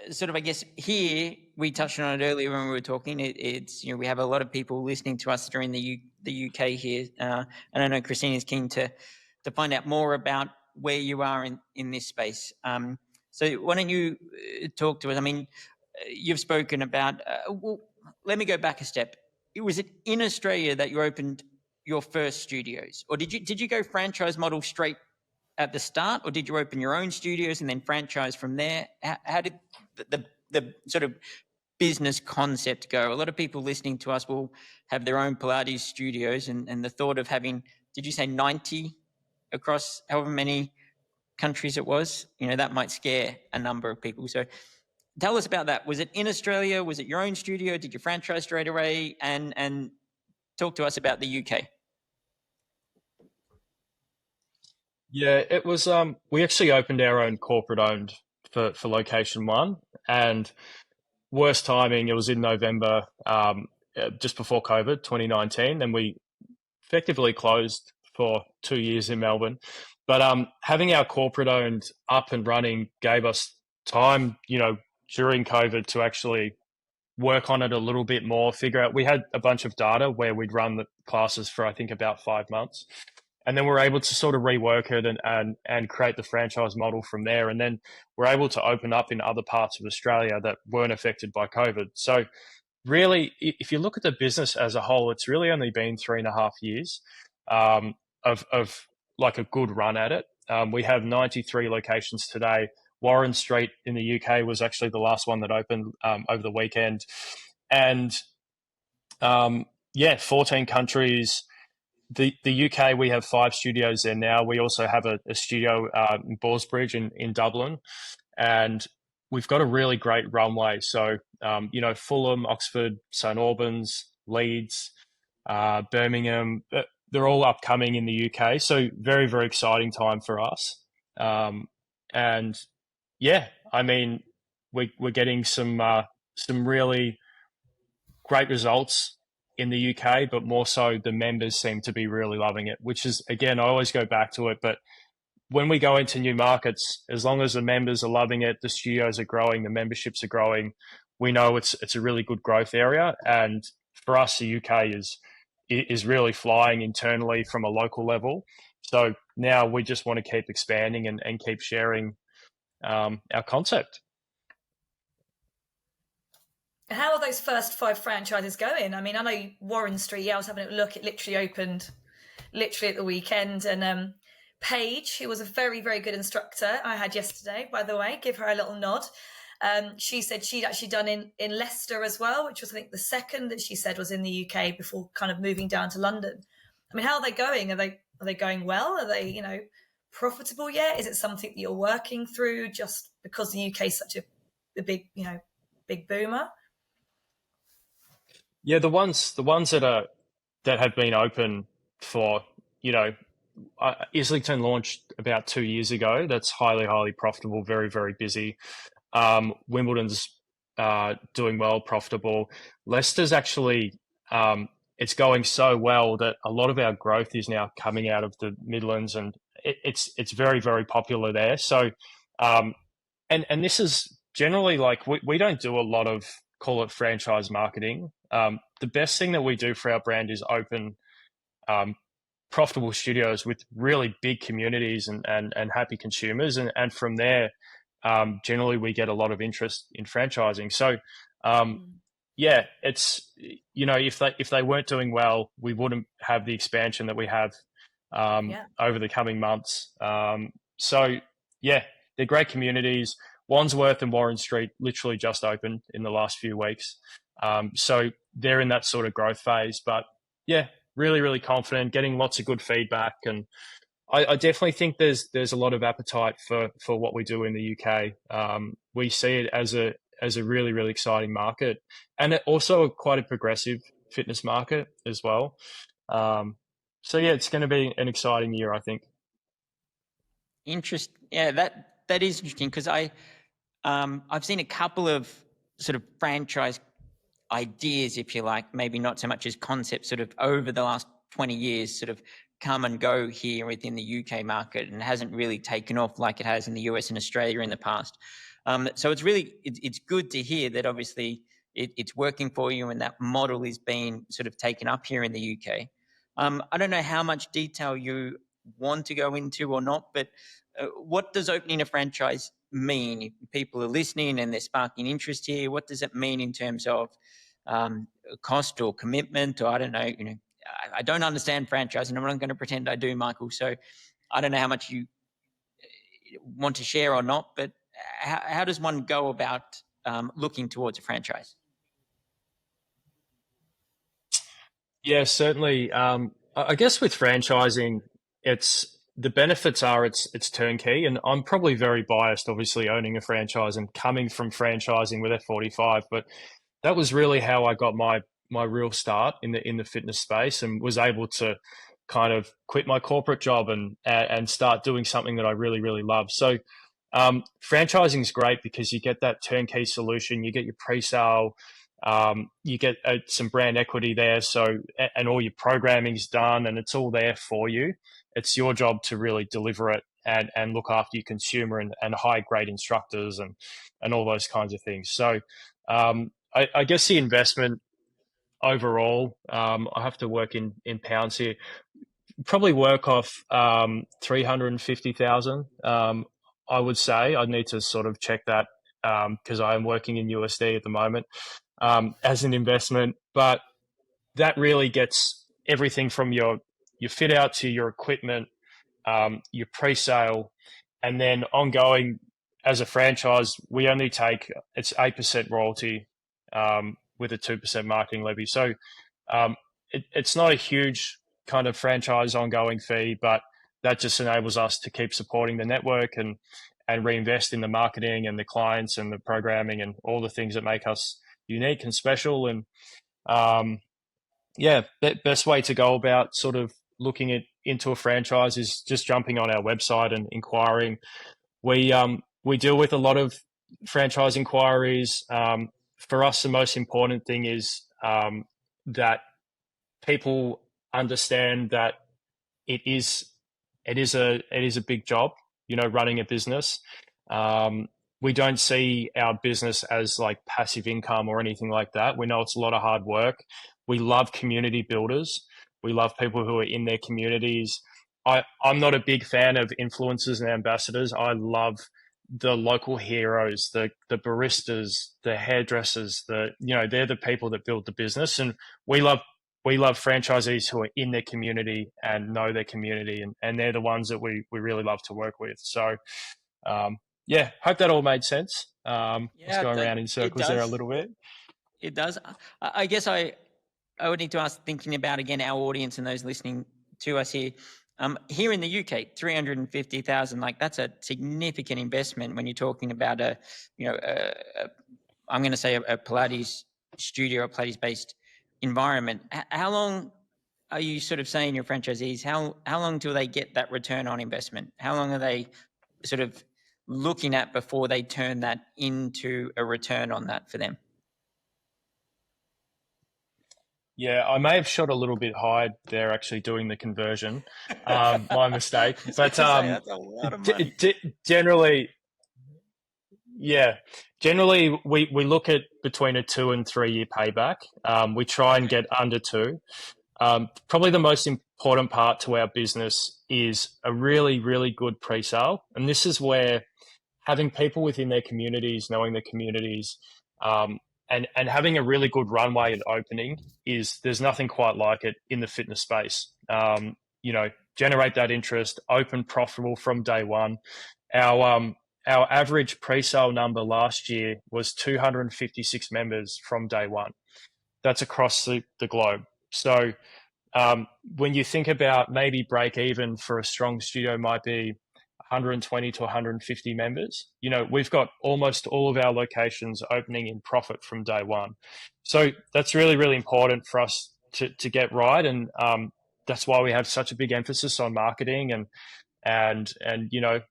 sort of, I guess, here we touched on it earlier when we were talking. It's we have a lot of people listening to us during the UK here, and I know Kristina is keen to find out more about where you are in this space. So why don't you talk to us? I mean, you've spoken about. Well, let me go back a step. Was it in Australia that you opened your first studios, or did you go franchise model straight at the start, or did you open your own studios and then franchise from there? How did the sort of business concept go? A lot of people listening to us will have their own Pilates studios, and the thought of having, did you say 90 across however many countries it was, that might scare a number of people. So tell us about that. Was it in Australia? Was it your own studio? Did you franchise straight away? And talk to us about the UK. Yeah, it was. We actually opened our own corporate owned for location one, and worst timing. It was in November, just before COVID, 2019, and we effectively closed for 2 years in Melbourne. But having our corporate owned up and running gave us time, during COVID to actually work on it a little bit more, figure out. We had a bunch of data where we'd run the classes for, I think, about 5 months. And then we're able to sort of rework it and create the franchise model from there. And then we're able to open up in other parts of Australia that weren't affected by COVID. So really, if you look at the business as a whole, it's really only been 3.5 years of like a good run at it. We have 93 locations today. Warren Street in the UK was actually the last one that opened over the weekend. And 14 countries. The UK, we have 5 studios there now. We also have a studio in Ballsbridge in Dublin. And we've got a really great runway. So, Fulham, Oxford, St Albans, Leeds, Birmingham, they're all upcoming in the UK. So very, very exciting time for us. And yeah, I mean, we're getting some really great results in the UK, but more so the members seem to be really loving it, which is, again, I always go back to it, but when we go into new markets, as long as the members are loving it, the studios are growing, the memberships are growing, we know it's a really good growth area. And for us, the UK is really flying internally from a local level. So now we just want to keep expanding and keep sharing our concept. How are those first 5 franchises going? I mean, I know Warren Street, I was having a look, it literally opened at the weekend. And Paige, who was a very, very good instructor I had yesterday, by the way, give her a little nod. She said she'd actually done in Leicester as well, which was, I think, the second that she said was in the UK before kind of moving down to London. I mean, how are they going? Are they going well? Are they, profitable yet? Is it something that you're working through just because the UK is such a big, big boomer? Yeah, the ones that have been open for, Islington launched about 2 years ago. That's highly, highly profitable, very, very busy. Wimbledon's doing well, profitable. Leicester's actually, it's going so well that a lot of our growth is now coming out of the Midlands, and it's very, very popular there. So, and this is generally like, we don't do a lot of, call it franchise marketing. The best thing that we do for our brand is open profitable studios with really big communities and happy consumers. And from there, generally we get a lot of interest in franchising. So, yeah, it's, if they weren't doing well, we wouldn't have the expansion that we have over the coming months. So, yeah, they're great communities. Wandsworth and Warren Street literally just opened in the last few weeks. So they're in that sort of growth phase. But yeah, really, really confident, getting lots of good feedback. And I definitely think there's a lot of appetite for what we do in the UK. We see it as a really, really exciting market, and also quite a progressive fitness market as well. So yeah, it's going to be an exciting year, I think. Yeah, that is interesting, because I've seen a couple of sort of franchise ideas, if you like, maybe not so much as concepts, sort of over the last 20 years, sort of come and go here within the UK market, and hasn't really taken off like it has in the US and Australia in the past. So it's good to hear that obviously it's working for you, and that model is being sort of taken up here in the UK. I don't know how much detail you want to go into or not, but what does opening a franchise mean? If people are listening and they're sparking interest here, what does it mean in terms of cost or commitment? Or I don't know, I don't understand franchising. I'm not going to pretend I do, Michael. So I don't know how much you want to share or not, but how does one go about looking towards a franchise? Yeah, certainly. I guess with franchising, the benefits are it's turnkey, and I'm probably very biased, obviously owning a franchise and coming from franchising with F45, but that was really how I got my real start in the fitness space, and was able to kind of quit my corporate job and start doing something that I really, really love. So franchising is great because you get that turnkey solution, you get your pre-sale, you get some brand equity there. So, and all your programming is done and it's all there for you. It's your job to really deliver it and look after your consumer and hire great instructors and all those kinds of things. So, I guess the investment overall, I have to work in pounds here, probably work off 350,000. I would say I'd need to sort of check that because I am working in USD at the moment as an investment. But that really gets everything from your fit out to your equipment, your pre-sale, and then ongoing. As a franchise, we only take it's 8% royalty with a 2% marketing levy. So it's not a huge kind of franchise ongoing fee, but that just enables us to keep supporting the network and reinvest in the marketing and the clients and the programming and all the things that make us unique and special. And best way to go about sort of looking into a franchise is just jumping on our website and inquiring. We deal with a lot of franchise inquiries. For us, the most important thing is that people understand that it is a big job, running a business. We don't see our business as like passive income or anything like that. We know it's a lot of hard work. We love community builders. We love people who are in their communities. I'm not a big fan of influencers and ambassadors. I love the local heroes, the baristas, the hairdressers, they're the people that build the business. And we love franchisees who are in their community and know their community, and they're the ones that we really love to work with. So, hope that all made sense. I was going around in circles there a little bit. It does. I guess I would need to ask, thinking about, again, our audience and those listening to us here. Here in the UK, 350,000, like that's a significant investment when you're talking about I'm going to say a Pilates studio, a Pilates-based environment. How long are you sort of saying your franchisees, how long do they get that return on investment? How long are they sort of looking at before they turn that into a return on that for them? Yeah, I may have shot a little bit high there, actually doing the conversion. My mistake. But that's a lot of money. Generally, we look at between a 2 and 3 year payback. We try and get under 2. Probably the most important part to our business is a really, really good pre-sale. And this is where having people within their communities, knowing their communities, and having a really good runway at opening there's nothing quite like it in the fitness space. Generate that interest, open profitable from day one. Our average pre-sale number last year was 256 members from day one. That's across the globe. So when you think about maybe break even for a strong studio might be 120 to 150 members, we've got almost all of our locations opening in profit from day one. So that's really, really important for us to get right. And that's why we have such a big emphasis on marketing and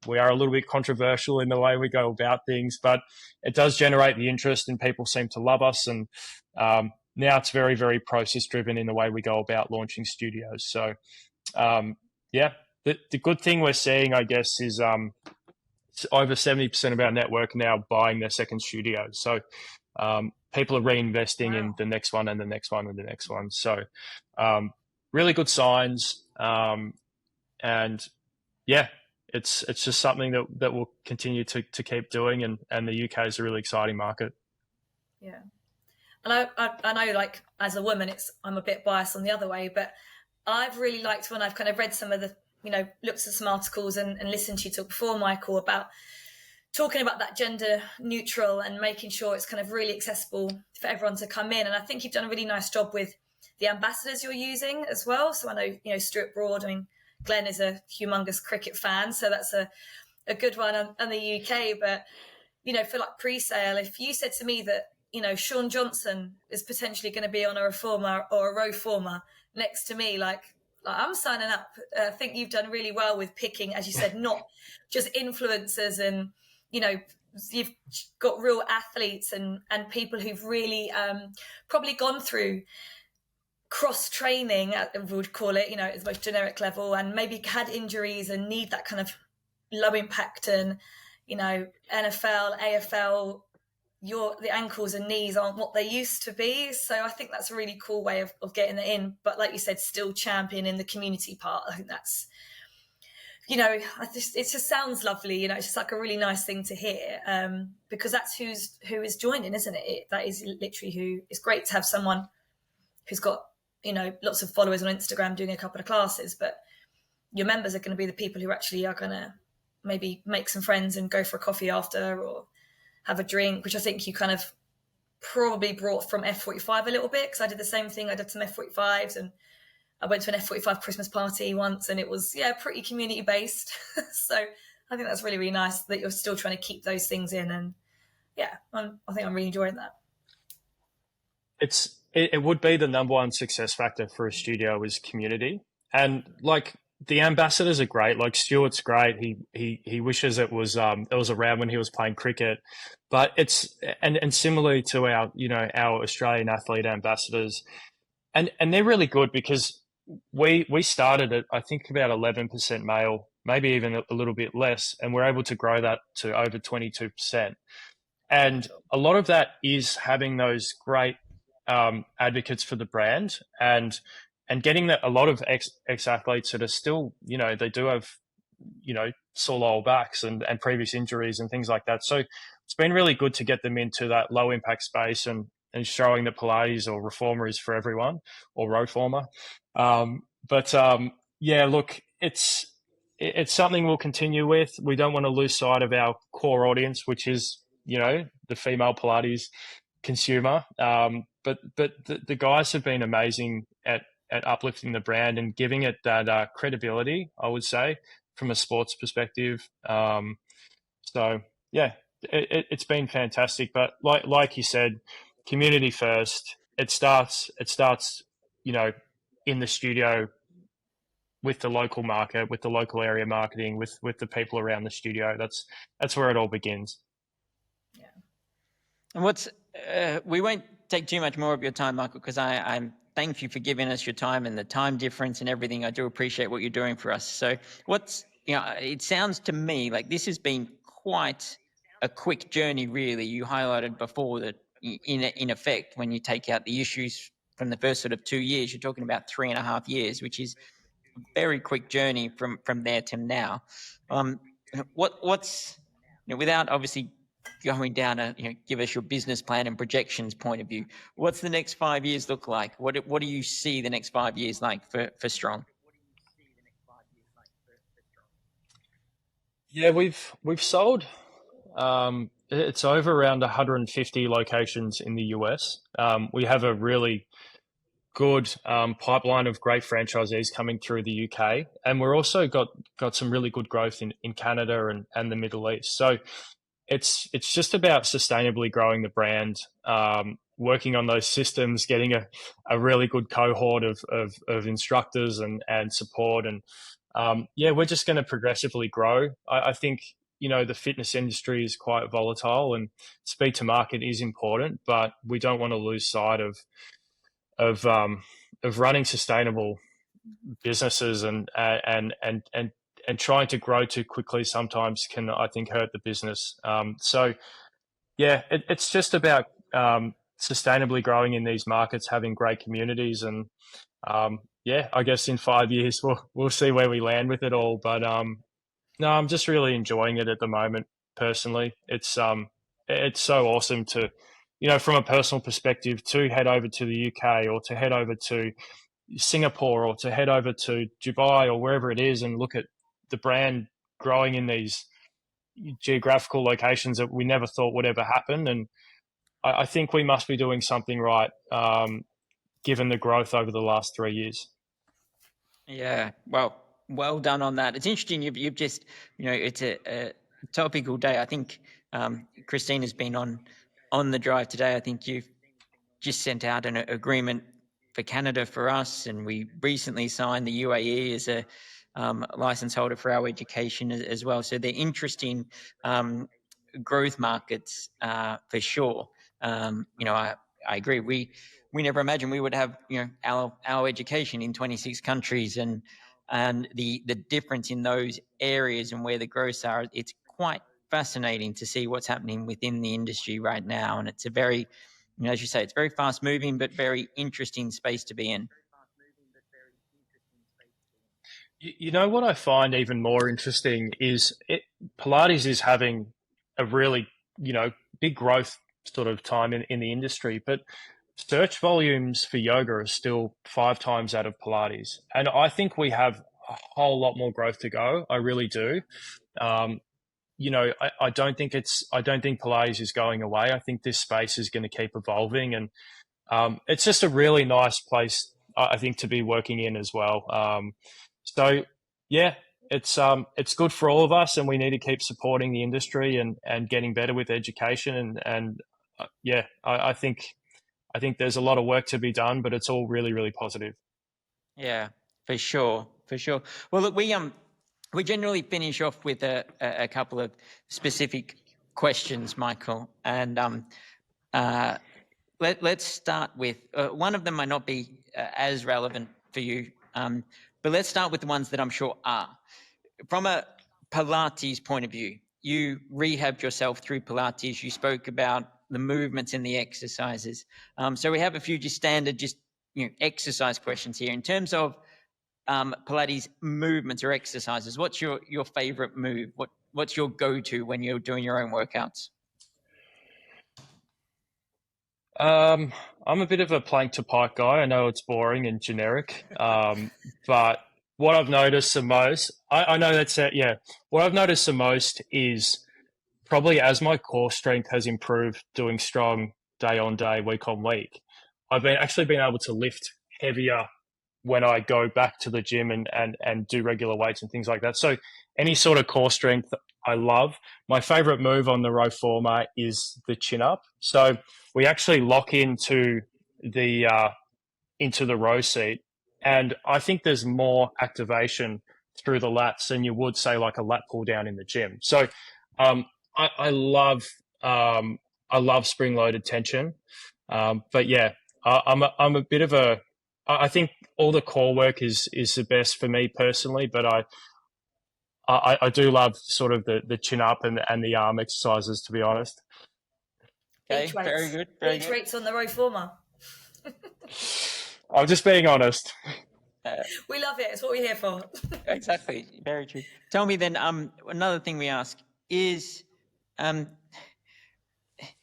we are a little bit controversial in the way we go about things, but it does generate the interest and people seem to love us. And now it's very, very process driven in the way we go about launching studios. So the good thing we're seeing, I guess, is over 70% of our network now buying their second studio. So people are reinvesting in the next one and the next one and the next one. So really good signs. And it's just something that we'll continue to keep doing, and the UK is a really exciting market. Yeah. And I know, like, as a woman, I'm a bit biased on the other way, but I've really liked when I've kind of read some of the, looked at some articles and listened to you talk before, Michael, about talking about that gender neutral and making sure it's kind of really accessible for everyone to come in. And I think you've done a really nice job with the ambassadors you're using as well. So I know, Stuart Broad, I mean, Glenn is a humongous cricket fan, so that's a good one on the UK. But, for like pre-sale, if you said to me that, Sean Johnson is potentially going to be on a reformer or a row former next to me, like I'm signing up. I think you've done really well with picking, as you said, not just influencers, and you've got real athletes and people who've really probably gone through cross training, we would call it, at the most generic level, and maybe had injuries and need that kind of low impact. And NFL, AFL, the ankles and knees aren't what they used to be. So I think that's a really cool way of getting it in. But like you said, still championing the community part. I think that's, it just sounds lovely. It's just like a really nice thing to hear, because that's who is joining, isn't it? That is literally who. It's great to have someone who's got, lots of followers on Instagram doing a couple of classes, but your members are going to be the people who actually are going to maybe make some friends and go for a coffee after, or have a drink, which I think you kind of probably brought from F45 a little bit, because I did the same thing. I did some F45s, and I went to an F45 Christmas party once, and it was, pretty community based. So I think that's really, really nice that you're still trying to keep those things in. And I think I'm really enjoying that. It would be the number one success factor for a studio is community. And like, the ambassadors are great. Like, Stuart's great. He wishes it was around when he was playing cricket. But it's and similarly to our Australian athlete ambassadors, and they're really good, because we started at, I think, about 11% male, maybe even a little bit less, and we're able to grow that to over 22%. And a lot of that is having those great advocates for the brand, and getting that a lot of ex athletes that are still, they do have, sore lower backs and previous injuries and things like that. So it's been really good to get them into that low impact space, and showing that Pilates or reformer is for everyone, or row former. Look, it's something we'll continue with. We don't want to lose sight of our core audience, which is, the female Pilates consumer. But the guys have been amazing at uplifting the brand and giving it that credibility, I would say, from a sports perspective. It's been fantastic. But like you said, community first. It starts in the studio, with the local market, with the local area marketing, with the people around the studio. That's where it all begins. Yeah. And we won't take too much more of your time, Michael, because I'm thank you for giving us your time and the time difference and everything. I do appreciate what you're doing for us. So it sounds to me like this has been quite a quick journey, really. You highlighted before that in effect, when you take out the issues from the first sort of 2 years, you're talking about 3.5 years, which is a very quick journey from there to now. What's without obviously going down give us your business plan and projections point of view, what's the next 5 years look like? What do you see the next 5 years like for Strong? Yeah, we've sold. It's over around 150 locations in the US. We have a really good pipeline of great franchisees coming through the UK, and we're also got some really good growth in Canada and the Middle East. So it's just about sustainably growing the brand, working on those systems, getting a really good cohort of instructors and support, and we're just going to progressively grow. I think the fitness industry is quite volatile, and speed to market is important, but we don't want to lose sight of running sustainable businesses, and trying to grow too quickly sometimes can, I think, hurt the business. It's just about sustainably growing in these markets, having great communities, and I guess in 5 years we'll see where we land with it all. But No, I'm just really enjoying it at the moment. Personally, it's so awesome to, from a personal perspective, to head over to the UK or to head over to Singapore or to head over to Dubai or wherever it is and look at the brand growing in these geographical locations that we never thought would ever happen. And I think we must be doing something right, given the growth over the last 3 years. Yeah, well done on that. It's interesting. You've just, it's a topical day. I think Kristina's been on the drive today. I think you've just sent out an agreement for Canada for us, and we recently signed the UAE as a license holder for our education as well. So they're interesting growth markets for sure. I agree. We never imagined we would have our education in 26 countries, and the difference in those areas and where the growths are. It's quite fascinating to see what's happening within the industry right now, and it's a very, as you say, it's very fast moving but very interesting space to be in. You know what I find even more interesting is Pilates is having a really, big growth sort of time in the industry, but search volumes for yoga are still 5 times that of Pilates. And I think we have a whole lot more growth to go. I really do. I don't think Pilates is going away. I think this space is going to keep evolving, and it's just a really nice place, I think, to be working in as well. So yeah, it's good for all of us, and we need to keep supporting the industry and getting better with education. And yeah, I think there's a lot of work to be done, but it's all really, really positive. Yeah, for sure. Well, look, we generally finish off with a couple of specific questions, Michael, and let's start with one of them might not be as relevant for you, but let's start with the ones that I'm sure are. From a Pilates point of view, you rehabbed yourself through Pilates. You spoke about the movements and the exercises. So we have a few just standard, exercise questions here. In terms of Pilates movements or exercises, what's your favorite move? What's your go-to when you're doing your own workouts? I'm a bit of a plank to pike guy. I know it's boring and generic, but what I've noticed the most, I know that's it. Yeah, what I've noticed the most is probably as my core strength has improved doing strong day on day, week on week, I've actually been able to lift heavier when I go back to the gym and do regular weights and things like that. So any sort of core strength I love. My favorite move on the row former is the chin up. So we actually lock into the row seat, and I think there's more activation through the lats than you would say like a lat pull down in the gym. So I love spring loaded tension, but yeah, I'm a bit of a, I think all the core work is the best for me personally, but I do love sort of the chin up and the arm exercises, to be honest. Okay, very good. Beach weights on the row former. I'm just being honest. We love it. It's what we're here for. Exactly. Very true. Tell me then, another thing we ask is,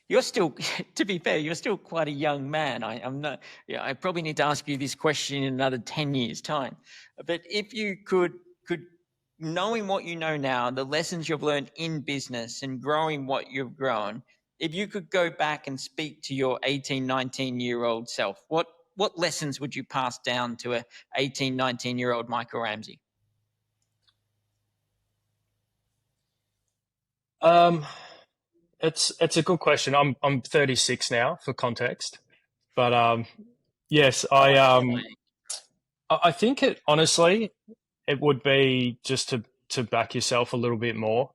you're still, to be fair, you're still quite a young man. I'm not, I probably need to ask you this question in another 10 years' time. But if you could, knowing what you know now, the lessons you've learned in business and growing what you've grown, if you could go back and speak to your 18, 19-year-old self, what lessons would you pass down to a 18, 19-year-old Michael Ramsey? It's a good question. I'm 36 now, for context, but yes, I think it honestly it would be just to back yourself a little bit more.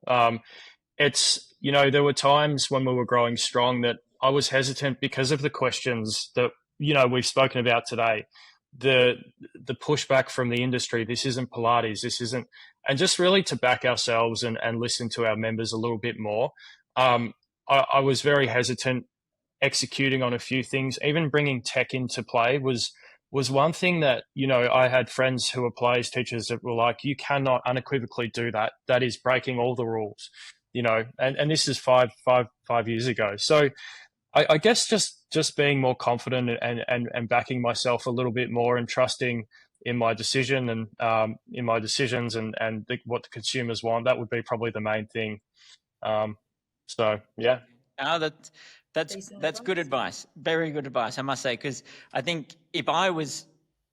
It's there were times when we were growing strong that I was hesitant because of the questions that we've spoken about today. The pushback from the industry, this isn't Pilates, this isn't, and just really to back ourselves and listen to our members a little bit more. I was very hesitant executing on a few things. Even bringing tech into play was was one thing that, I had friends who were Pilates teachers that were like, you cannot unequivocally do that. That is breaking all the rules, and this is five years ago. So I guess just being more confident and backing myself a little bit more and trusting in my decision and in my decisions and what the consumers want, that would be probably the main thing. So yeah. Oh, that's good advice. Very good advice, I must say, because I think if I was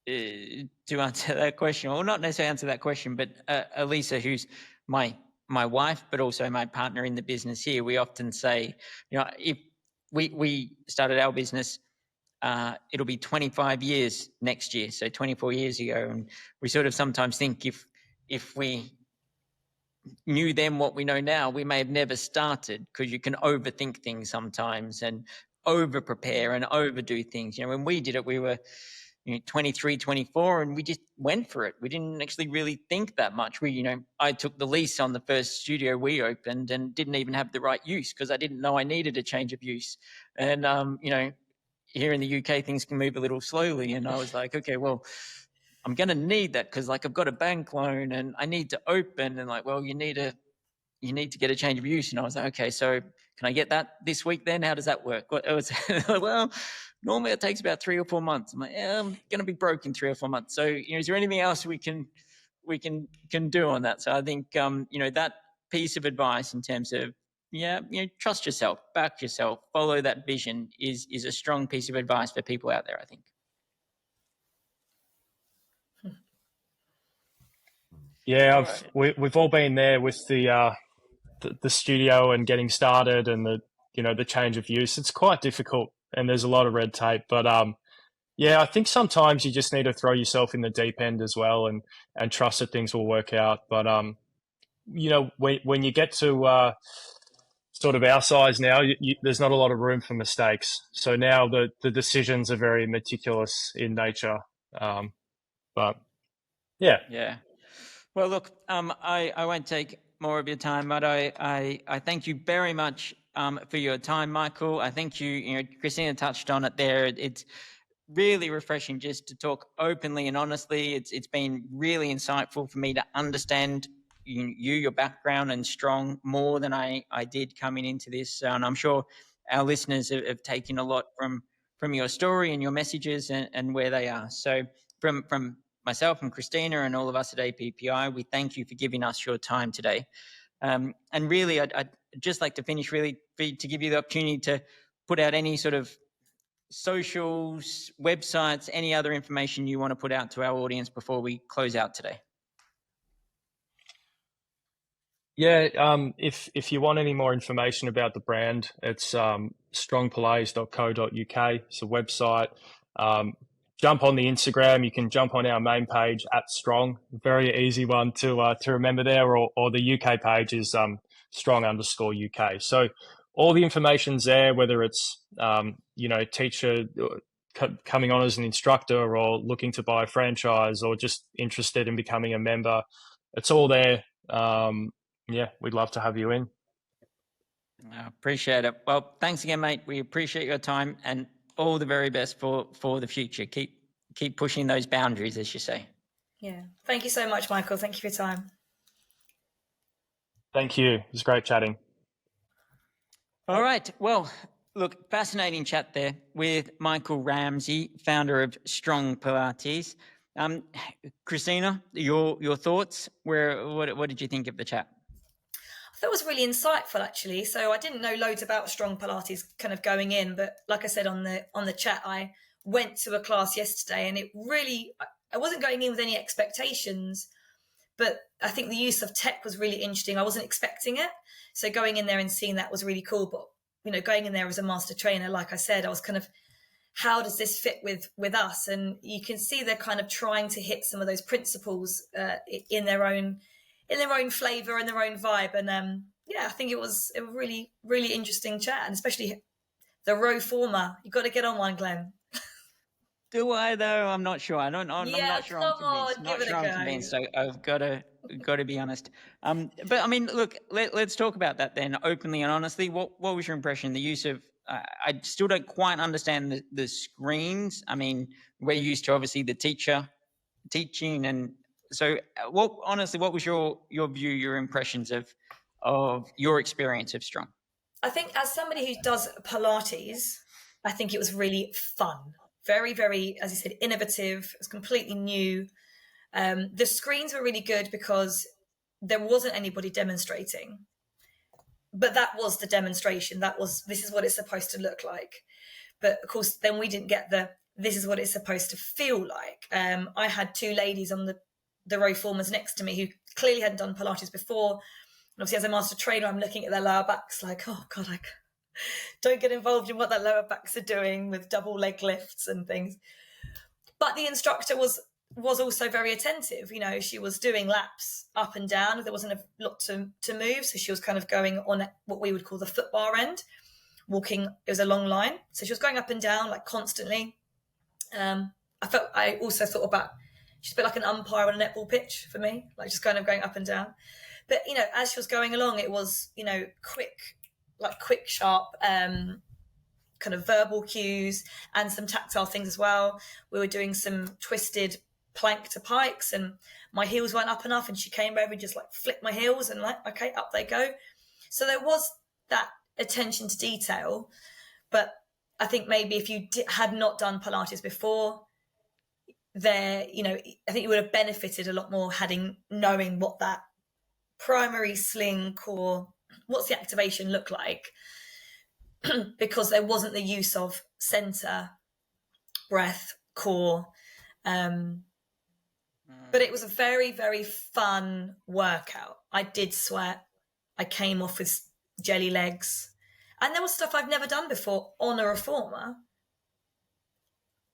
to answer that question, or not necessarily answer that question, but Elisa, who's my wife, but also my partner in the business here, we often say, if we started our business, it'll be 25 years next year, so 24 years ago, and we sort of sometimes think if we knew then what we know now, we may have never started, because you can overthink things sometimes and over prepare and overdo things. When we did it, we were 23, 24, and we just went for it. We didn't actually really think that much. I took the lease on the first studio we opened and didn't even have the right use, because I didn't know I needed a change of use. And here in the UK, things can move a little slowly, and I was like, okay, well, I'm going to need that, because I've got a bank loan and I need to open, and well, you need to get a change of use. And I was like, okay, so can I get that this week then? How does that work? Well, normally it takes about 3 or 4 months. I'm like, I'm going to be broke in 3 or 4 months. So, is there anything else we can do on that? So I think, that piece of advice in terms of, trust yourself, back yourself, follow that vision is a strong piece of advice for people out there, I think. Yeah, we've all been there with the studio and getting started and the change of use. It's quite difficult and there's a lot of red tape, but I think sometimes you just need to throw yourself in the deep end as well and trust that things will work out. But when you get to sort of our size now, there's not a lot of room for mistakes. So now the decisions are very meticulous in nature. But yeah. Yeah. Well, look, I won't take more of your time, but I thank you very much for your time, Michael. I think Kristina touched on it there. It's really refreshing just to talk openly and honestly. It's been really insightful for me to understand your background and Strong more than I did coming into this. And I'm sure our listeners have taken a lot from your story and your messages and where they are. So from myself and Kristina and all of us at APPI, we thank you for giving us your time today. And really, I'd just like to finish to give you the opportunity to put out any sort of socials, websites, any other information you want to put out to our audience before we close out today. Yeah, if you want any more information about the brand, it's strongpilates.co.uk. It's a website. Jump on the Instagram. You can jump on our main page @strong. Very easy one to remember there, or the UK page is strong_UK. So all the information's there, whether it's teacher coming on as an instructor or looking to buy a franchise or just interested in becoming a member. It's all there. We'd love to have you in. I appreciate it. Well, thanks again, mate. We appreciate your time and all the very best for the future. Keep pushing those boundaries, as you say. Yeah. Thank you so much, Michael. Thank you for your time. Thank you. It was great chatting. All right. Well, look, fascinating chat there with Michael Ramsey, founder of Strong Pilates. Kristina, your thoughts? What did you think of the chat? That was really insightful, actually. So I didn't know loads about Strong Pilates kind of going in, but like I said on the chat, I went to a class yesterday, and I wasn't going in with any expectations, but I think the use of tech was really interesting. I wasn't expecting it, so going in there and seeing that was really cool. But going in there as a master trainer, like I said, I was kind of, how does this fit with us? And you can see they're kind of trying to hit some of those principles in their own flavor and their own vibe. And I think it was a really, really interesting chat, and especially the row former. You've got to get on one, Glenn. Do I though? I'm not sure. I'm not sure I'm convinced. Give it a go. I'm convinced. I've got to be honest. But I mean, look, let's talk about that then, openly and honestly. What was your impression? The use of I still don't quite understand the screens. I mean, we're used to obviously the teacher teaching. And so what was your view, your impressions of your experience of Strong? I think as somebody who does Pilates, I think it was really fun. Very, very, as you said, innovative. It was completely new. The screens were really good because there wasn't anybody demonstrating. But that was the demonstration. This is what it's supposed to look like. But of course, then we didn't get this is what it's supposed to feel like. I had two ladies on the row formers next to me who clearly hadn't done Pilates before. And obviously, as a master trainer, I'm looking at their lower backs like, oh God, I don't get involved in what their lower backs are doing with double leg lifts and things. But the instructor was also very attentive. She was doing laps up and down. There wasn't a lot to move. So she was kind of going on what we would call the foot bar end, walking. It was a long line. So she was going up and down like constantly. I also thought about, she's a bit like an umpire on a netball pitch for me, like just kind of going up and down. But, as she was going along, it was, quick, sharp, kind of verbal cues and some tactile things as well. We were doing some twisted plank to pikes and my heels weren't up enough and she came over and just like flipped my heels and like, okay, up they go. So there was that attention to detail. But I think maybe if you had not done Pilates before, I think you would have benefited a lot more knowing what that primary sling core, what's the activation look like, because there wasn't the use of center, breath, core. But it was a very, very fun workout. I did sweat. I came off with jelly legs. And there was stuff I've never done before on a reformer,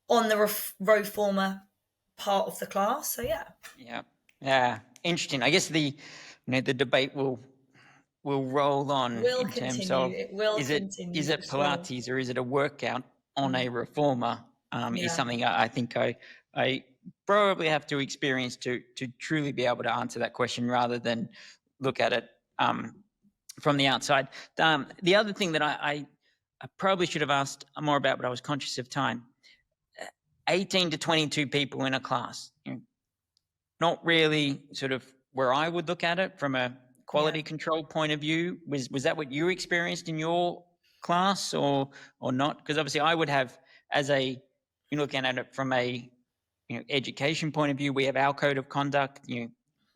on the row former part of the class. So Yeah. Interesting. I guess the debate will roll on in terms of is it Pilates or is it a workout on a reformer? Is something I think I probably have to experience to truly be able to answer that question rather than look at it from the outside. The other thing that I probably should have asked more about, but I was conscious of time. 18 to 22 people in a class. Not really sort of where I would look at it from a quality control point of view. Was that what you experienced in your class or not? Because obviously I would have, you're looking at it from a education point of view, we have our code of conduct,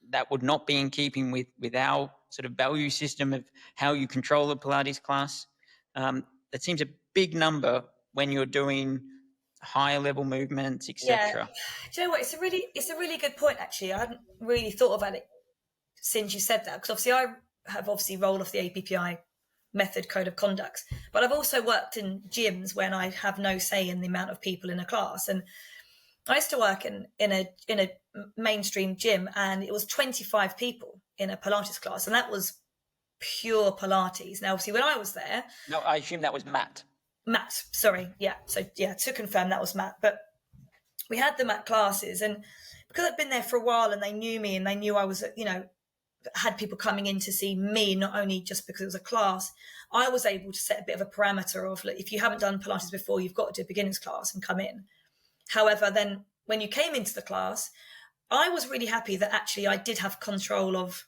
that would not be in keeping with our sort of value system of how you control a Pilates class. That seems a big number when you're doing higher level movements, etc. Do you know what? It's a really good point, actually. I hadn't really thought about it since you said that, because obviously I have rolled off the APPI method code of conduct, but I've also worked in gyms when I have no say in the amount of people in a class. And I used to work in a mainstream gym, and it was 25 people in a Pilates class, and that was pure Pilates. Now, obviously, when I was there, no, I assume that was mat. Sorry, yeah. So to confirm, that was mat. But we had the mat classes, and because I'd been there for a while, and they knew me, and they knew I was, had people coming in to see me, not only just because it was a class, I was able to set a bit of a parameter of, look, if you haven't done Pilates before, you've got to do a beginner's class and come in. However, then when you came into the class, I was really happy that actually I did have control of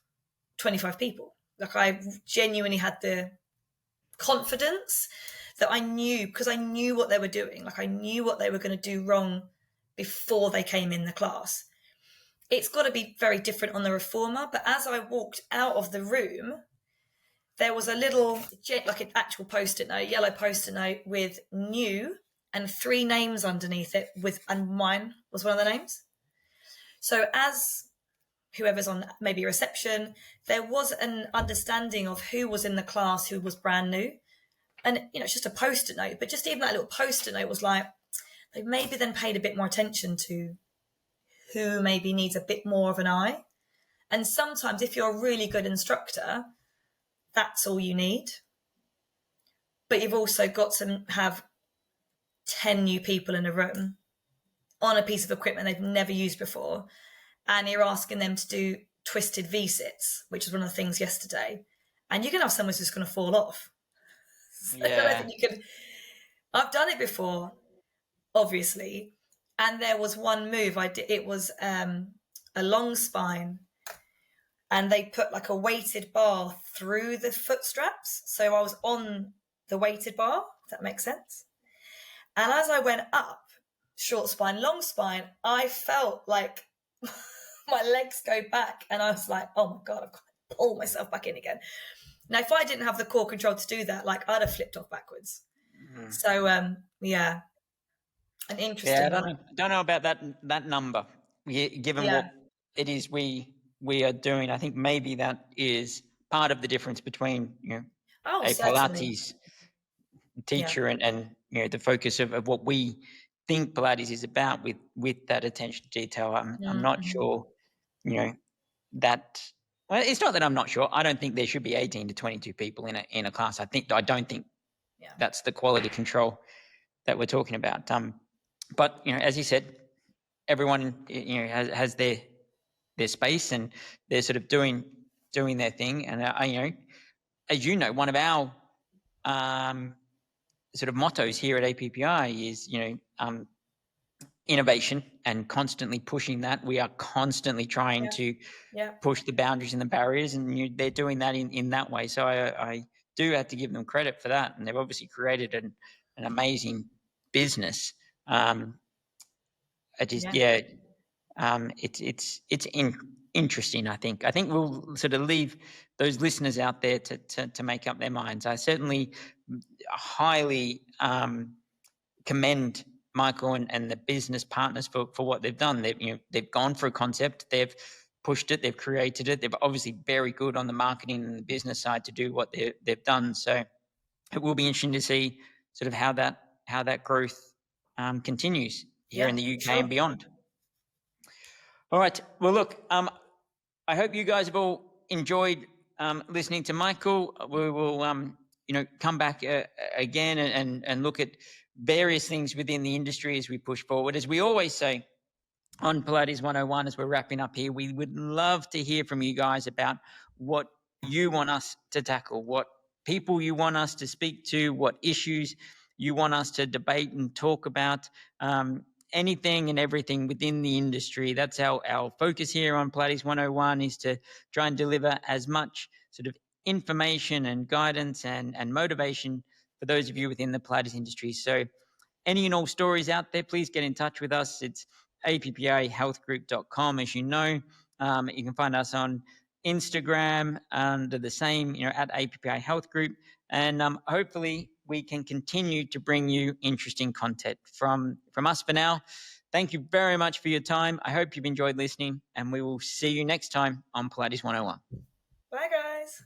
25 people. Like, I genuinely had the confidence that I knew, because I knew what they were doing. Like, I knew what they were going to do wrong before they came in the class. It's got to be very different on the reformer. But as I walked out of the room, there was a little, like an actual Post-it note, yellow Post-it note with new and 3 names underneath it, and mine was one of the names. So as whoever's on maybe reception, there was an understanding of who was in the class, who was brand new. And, it's just a Post-it note, but just even that little Post-it note was like, they maybe then paid a bit more attention to who maybe needs a bit more of an eye. And sometimes if you're a really good instructor, that's all you need. But you've also got to have 10 new people in a room on a piece of equipment they've never used before. And you're asking them to do twisted V-sits, which is one of the things yesterday. And you're going to have someone who's just going to fall off. So I don't think you can. I've done it before, obviously, And there was one move I did. It was a long spine, and they put like a weighted bar through the foot straps. So I was on the weighted bar, if that makes sense. And as I went up, short spine, long spine, I felt like my legs go back, and I was like, oh my God, I've got to pull myself back in again. Now, if I didn't have the core control to do that, like I'd have flipped off backwards. So, yeah, an interesting. Yeah, I don't know about that number. Given what it is we are doing, I think maybe that is part of the difference between a Pilates teacher and the focus of what we think Pilates is about with that attention to detail. I'm not sure, that. Well, it's not that I'm not sure. I don't think there should be 18 to 22 people in a class. I don't think that's the quality control that we're talking about. But as you said, everyone has their space, and they're sort of doing their thing. And as you know, one of our sort of mottos here at APPI is innovation and constantly pushing that. We are constantly trying to push the boundaries and the barriers, and they're doing that in that way. So I do have to give them credit for that, and they've obviously created an amazing business. It's interesting. I think we'll sort of leave those listeners out there to make up their minds. I certainly highly commend Michael and the business partners for what they've done. They've gone for a concept, they've pushed it, they've created it. They're obviously very good on the marketing and the business side to do what they've done. So it will be interesting to see sort of how that growth continues here in the UK and beyond. All right. Well, look, I hope you guys have all enjoyed listening to Michael. We will, come back again and look at various things within the industry as we push forward. As we always say on Pilates 101, as we're wrapping up here, we would love to hear from you guys about what you want us to tackle, what people you want us to speak to, what issues you want us to debate and talk about. Anything and everything within the industry. That's our focus here on Pilates 101, is to try and deliver as much sort of information and guidance and motivation for those of you within the Pilates industry. So any and all stories out there, please get in touch with us. It's appihealthgroup.com. As you know, you can find us on Instagram under the same, at APPI Health Group. And hopefully we can continue to bring you interesting content from us for now. Thank you very much for your time. I hope you've enjoyed listening, and we will see you next time on Pilates 101. Bye, guys.